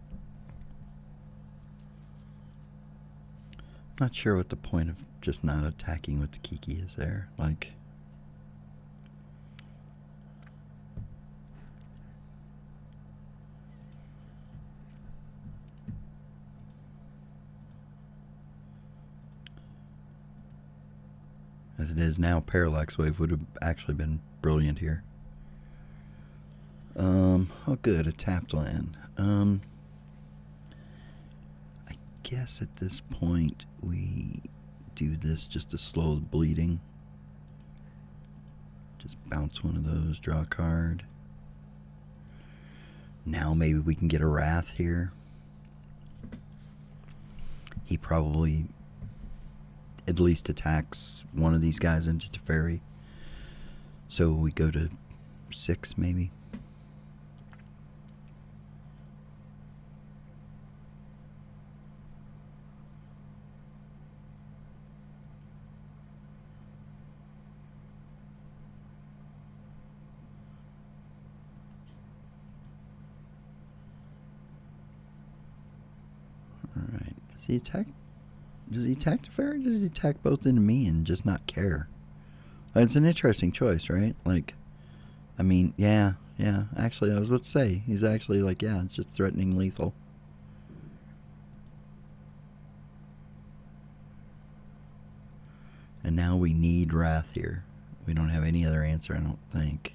not sure what the point of just not attacking with the Kiki is there. Like, as it is now, Parallax Wave would have actually been brilliant here. Oh good, a tapped land. I guess at this point we do this just to slow the bleeding. Just bounce one of those, draw a card. Now maybe we can get a Wrath here. He probably at least attacks one of these guys into Teferi. So we go to 6 maybe. Alright. Does he attack Teferi? Does he attack both into me and just not care? It's an interesting choice, right? Like, I mean, yeah. Actually, I was about to say, he's actually like, yeah, it's just threatening lethal. And now we need Wrath here. We don't have any other answer, I don't think.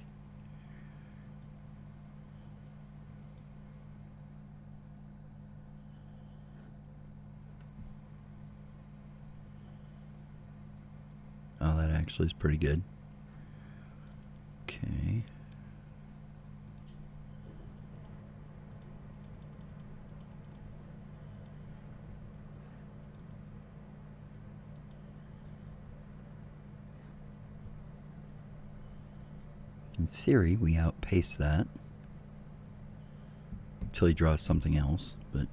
Oh, that actually is pretty good. Okay. In theory, we outpace that until he draws something else, but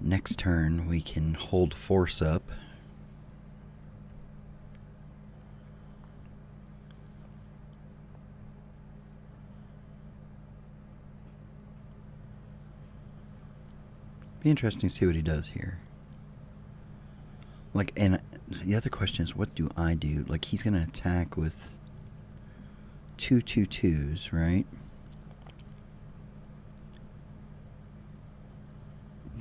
next turn we can hold force up. Be interesting to see what he does here. Like, and the other question is, what do I do? Like, he's gonna attack with 2 2/2s, right?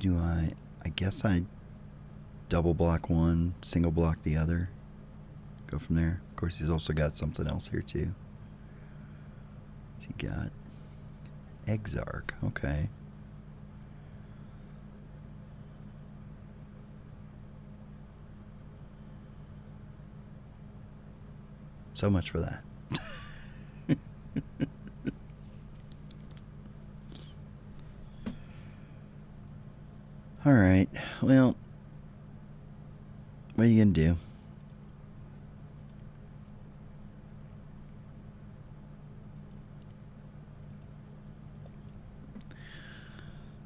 Do I guess I double block one, single block the other. Go from there. Of course, he's also got something else here too. What's he got? Exarch. Okay. So much for that. Alright, well, what are you going to do?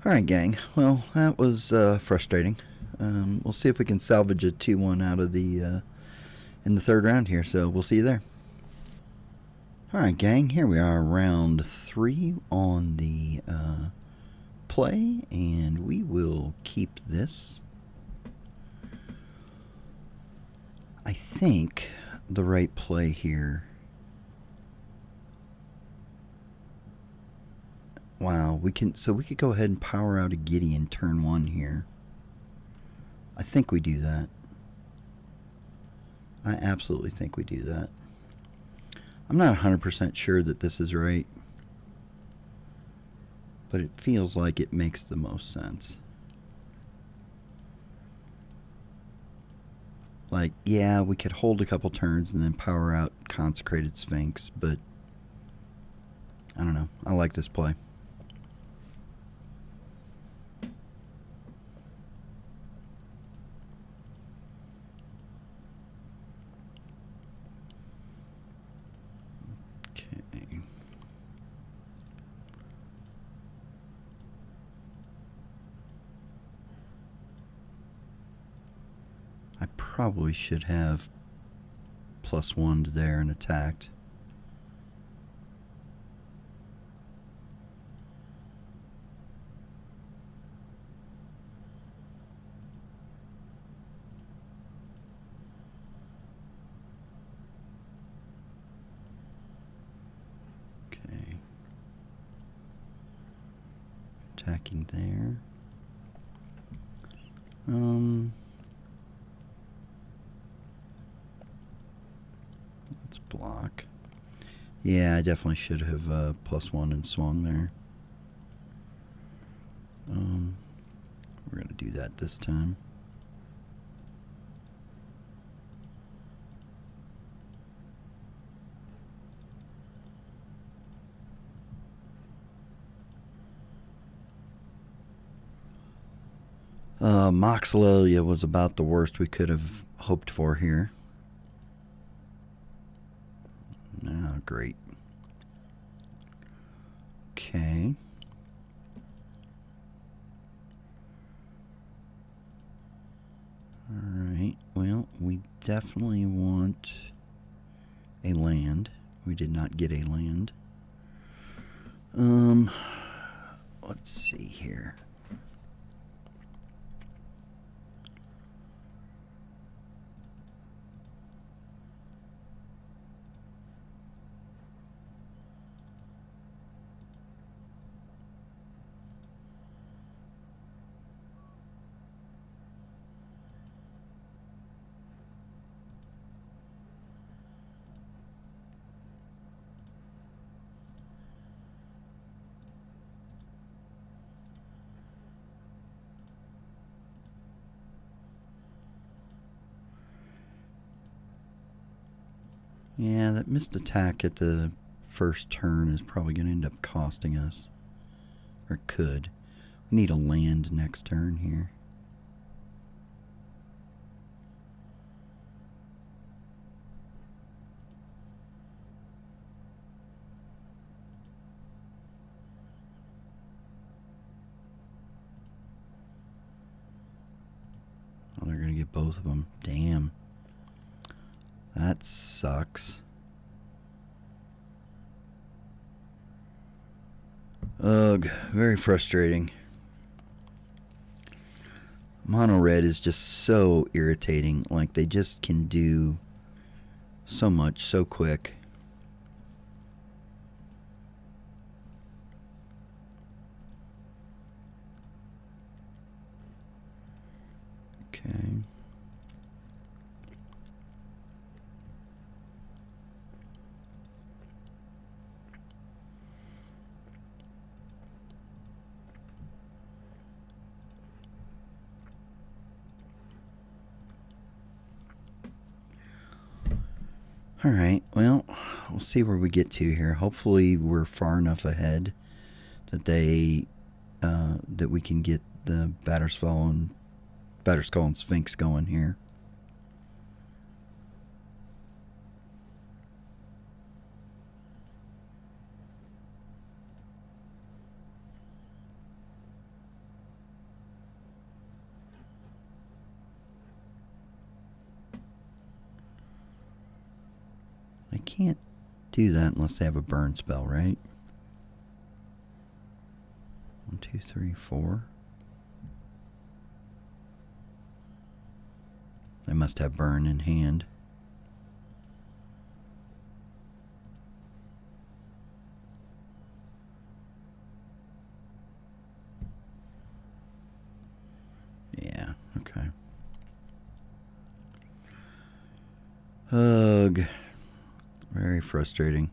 Alright, gang, well, that was frustrating. We'll see if we can salvage a 2-1 out of the, in the third round here, so we'll see you there. Alright, gang, here we are, round 3 on the, play, and we will keep this. I think the right play here. Wow, we could go ahead and power out a Gideon turn 1 here. I think we do that. I absolutely think we do that. I'm not 100% sure that this is right, but it feels like it makes the most sense. Like, yeah, we could hold a couple turns and then power out Consecrated Sphinx, but I don't know. I like this play. probably should have +1 there and attacked. Okay. Attacking there. Let's block. Yeah, I definitely should have +1 and swung there. We're going to do that this time. Moxlelia was about the worst we could have hoped for here. Oh, great. Okay. Alright, well, we definitely want a land. We did not get a land. Let's see here. Yeah, that missed attack at the first turn is probably going to end up costing us. Or could. We need a land next turn here. Oh, they're going to get both of them. Damn. That sucks. Ugh, very frustrating. Mono red is just so irritating. Like, they just can do so much so quick. Okay. Alright, well, we'll see where we get to here. Hopefully we're far enough ahead that that we can get the Batterskull and Sphinx going here. I can't do that unless they have a burn spell, right? 1, 2, 3, 4. They must have burn in hand. Yeah, okay. Ugh. Very frustrating.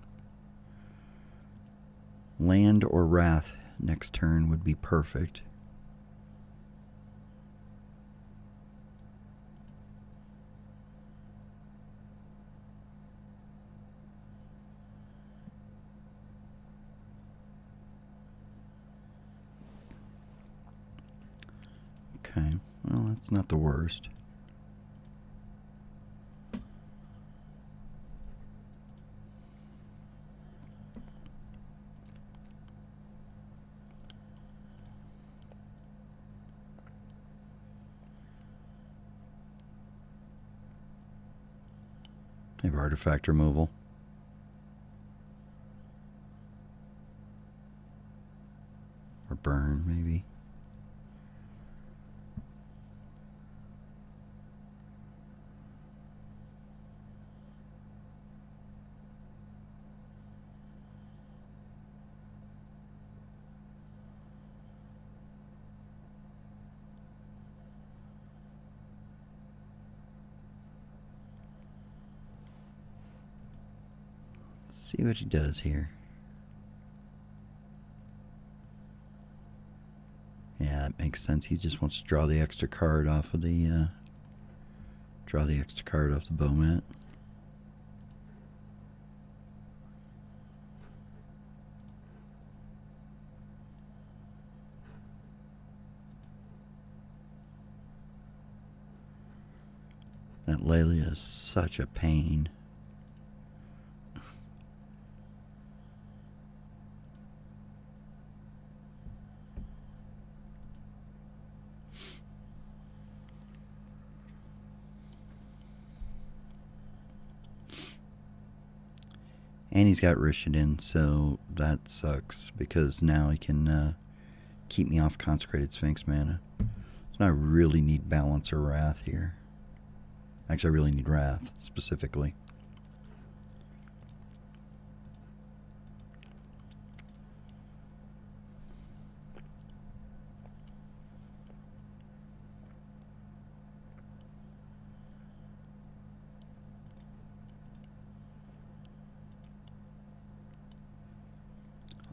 Land or Wrath next turn would be perfect. Okay, well, that's not the worst. They have artifact removal. Or burn, maybe. See what he does here. Yeah, that makes sense. He just wants to draw the extra card off of the bow mat. That Lelia is such a pain. And he's got Rishadan, so that sucks because now he can keep me off Consecrated Sphinx mana. So now I really need Balance or Wrath here. Actually, I really need Wrath, specifically.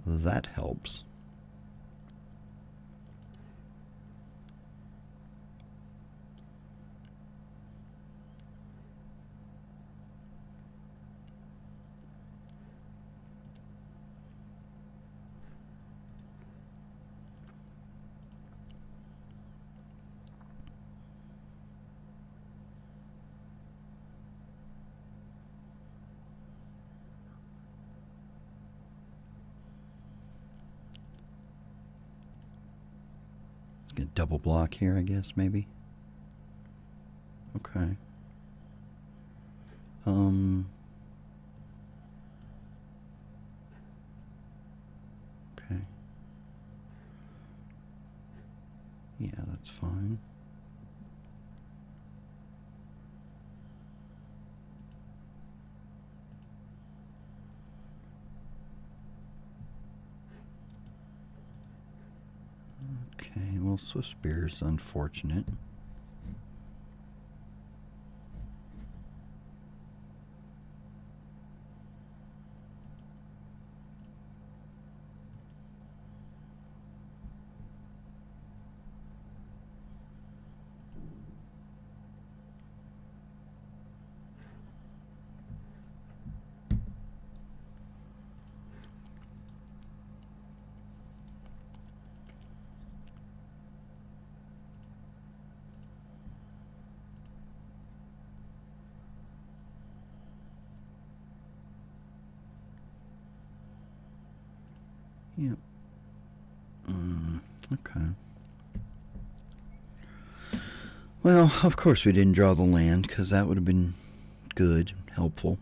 That helps. Gonna double block here, I guess, maybe. Okay. Okay. Yeah, that's fine. Okay, well, Swift Spear's unfortunate. Yep. Okay. Well, of course we didn't draw the land, because that would have been good, helpful.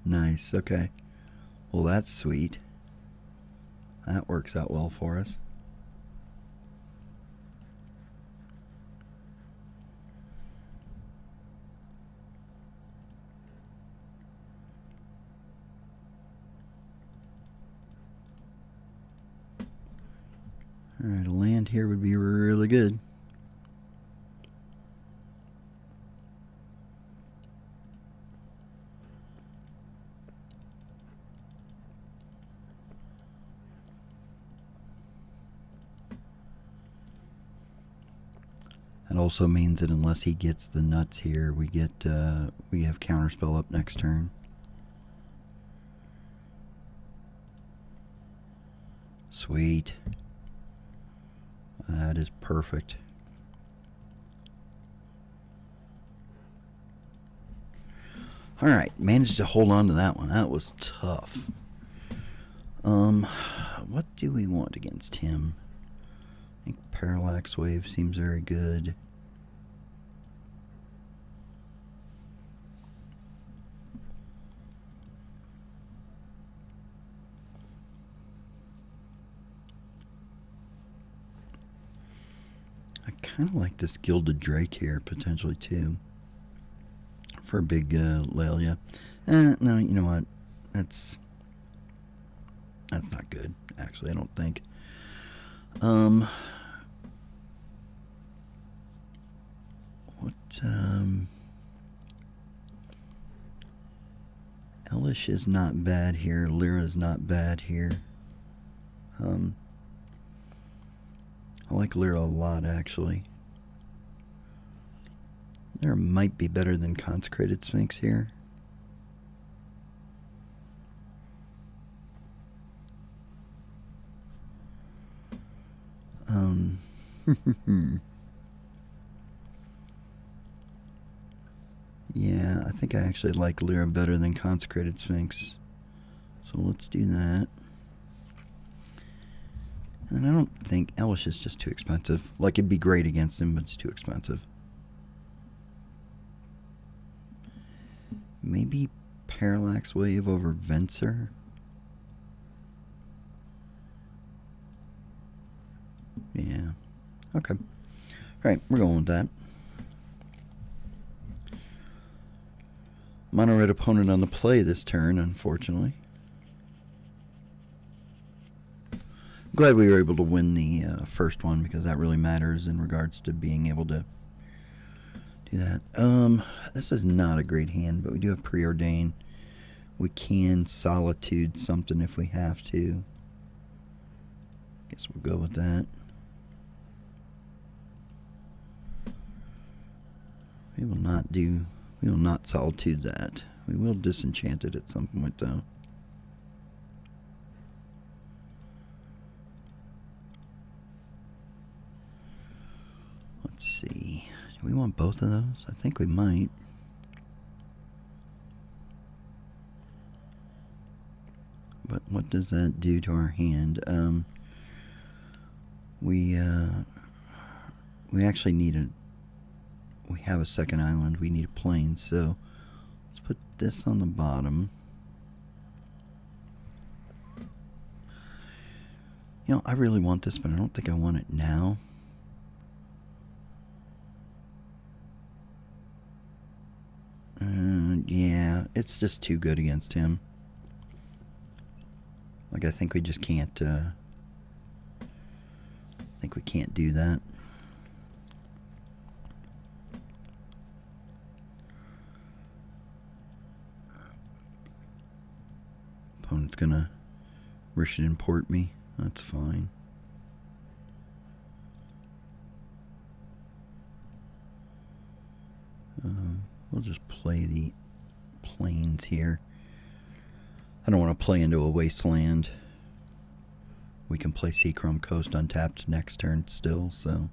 Nice, okay. Well, that's sweet. That works out well for us. Alright, a land here would be really good. That also means that unless he gets the nuts here, we have counterspell up next turn. Sweet. That is perfect. Alright, managed to hold on to that one. That was tough. What do we want against him? I think Parallax Wave seems very good. I kind of like this Gilded Drake here, potentially, too. For a big Lelia. No, you know what? That's not good, actually, I don't think. Elish is not bad here. Lyra's not bad here. I like Lyra a lot, actually. Lyra might be better than Consecrated Sphinx here. Yeah, I think I actually like Lyra better than Consecrated Sphinx. So let's do that. And I don't think Elish is just too expensive. Like, it'd be great against him, but it's too expensive. Maybe Parallax Wave over Venser. Yeah. Okay. Alright, we're going with that. Mono red opponent on the play this turn, unfortunately. I'm glad we were able to win the first one, because that really matters in regards to being able to do that. This is not a great hand, but we do have Preordain. We can Solitude something if we have to. Guess we'll go with that. We will not Solitude that. We will Disenchant it at some point, though. Let's see. Do we want both of those? I think we might. But what does that do to our hand? We actually need a... We have a second island. We need a plane, so let's put this on the bottom. You know, I really want this, but I don't think I want it now. Yeah, it's just too good against him. Like, I think we just can't, I think we can't do that. Opponent's gonna Rishon import me. That's fine. We'll just play the plains here. I don't want to play into a wasteland. We can play Seachrome Coast untapped next turn still, so...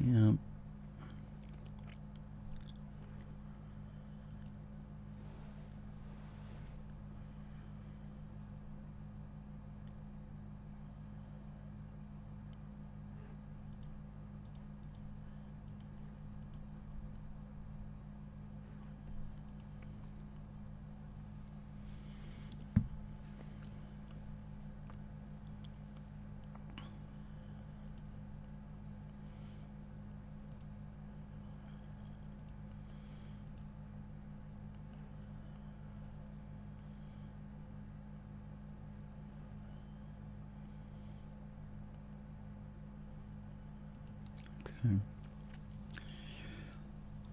Yep.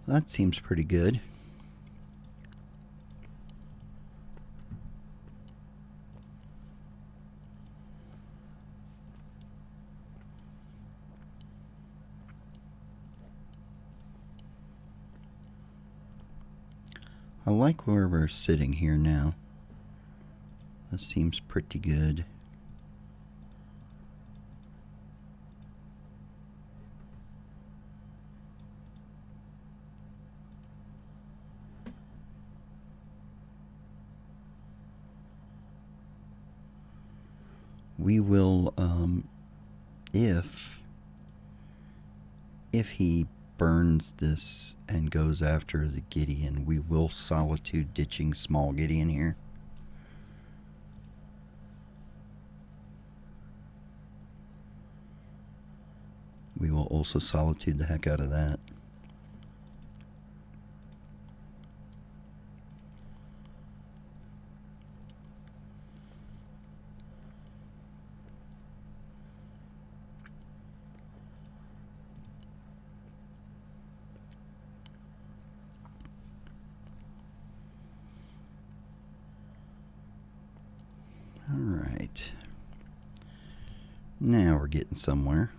That seems pretty good. I like where we're sitting here now. This seems pretty good. we will, if he burns this and goes after the Gideon, we will Solitude ditching small Gideon here. We will also Solitude the heck out of that. Alright. Now we're getting somewhere.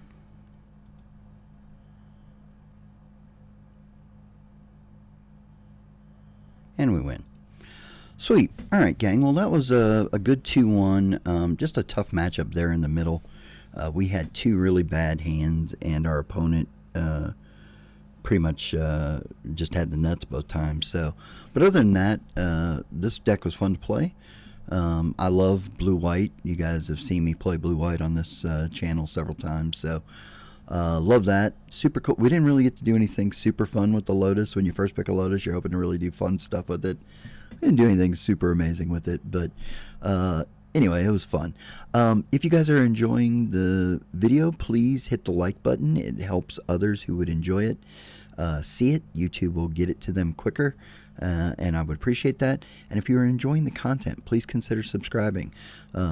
And we win. Sweet. Alright, gang. Well, that was a good 2-1. Just a tough matchup there in the middle. We had two really bad hands, and our opponent pretty much just had the nuts both times. So, but other than that, this deck was fun to play. I love blue-white. You guys have seen me play blue-white on this channel several times, so love that. Super cool. We didn't really get to do anything super fun with the Lotus. When you first pick a Lotus, you're hoping to really do fun stuff with it. We didn't do anything super amazing with it, but anyway, it was fun. If you guys are enjoying the video, please hit the like button. It helps others who would enjoy it see it. YouTube will get it to them quicker. And I would appreciate that. And if you're enjoying the content, please consider subscribing.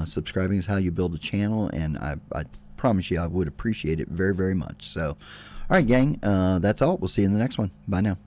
Subscribing is how you build a channel, and I promise you I would appreciate it very, very much. So, all right, gang, that's all. We'll see you in the next one. Bye now.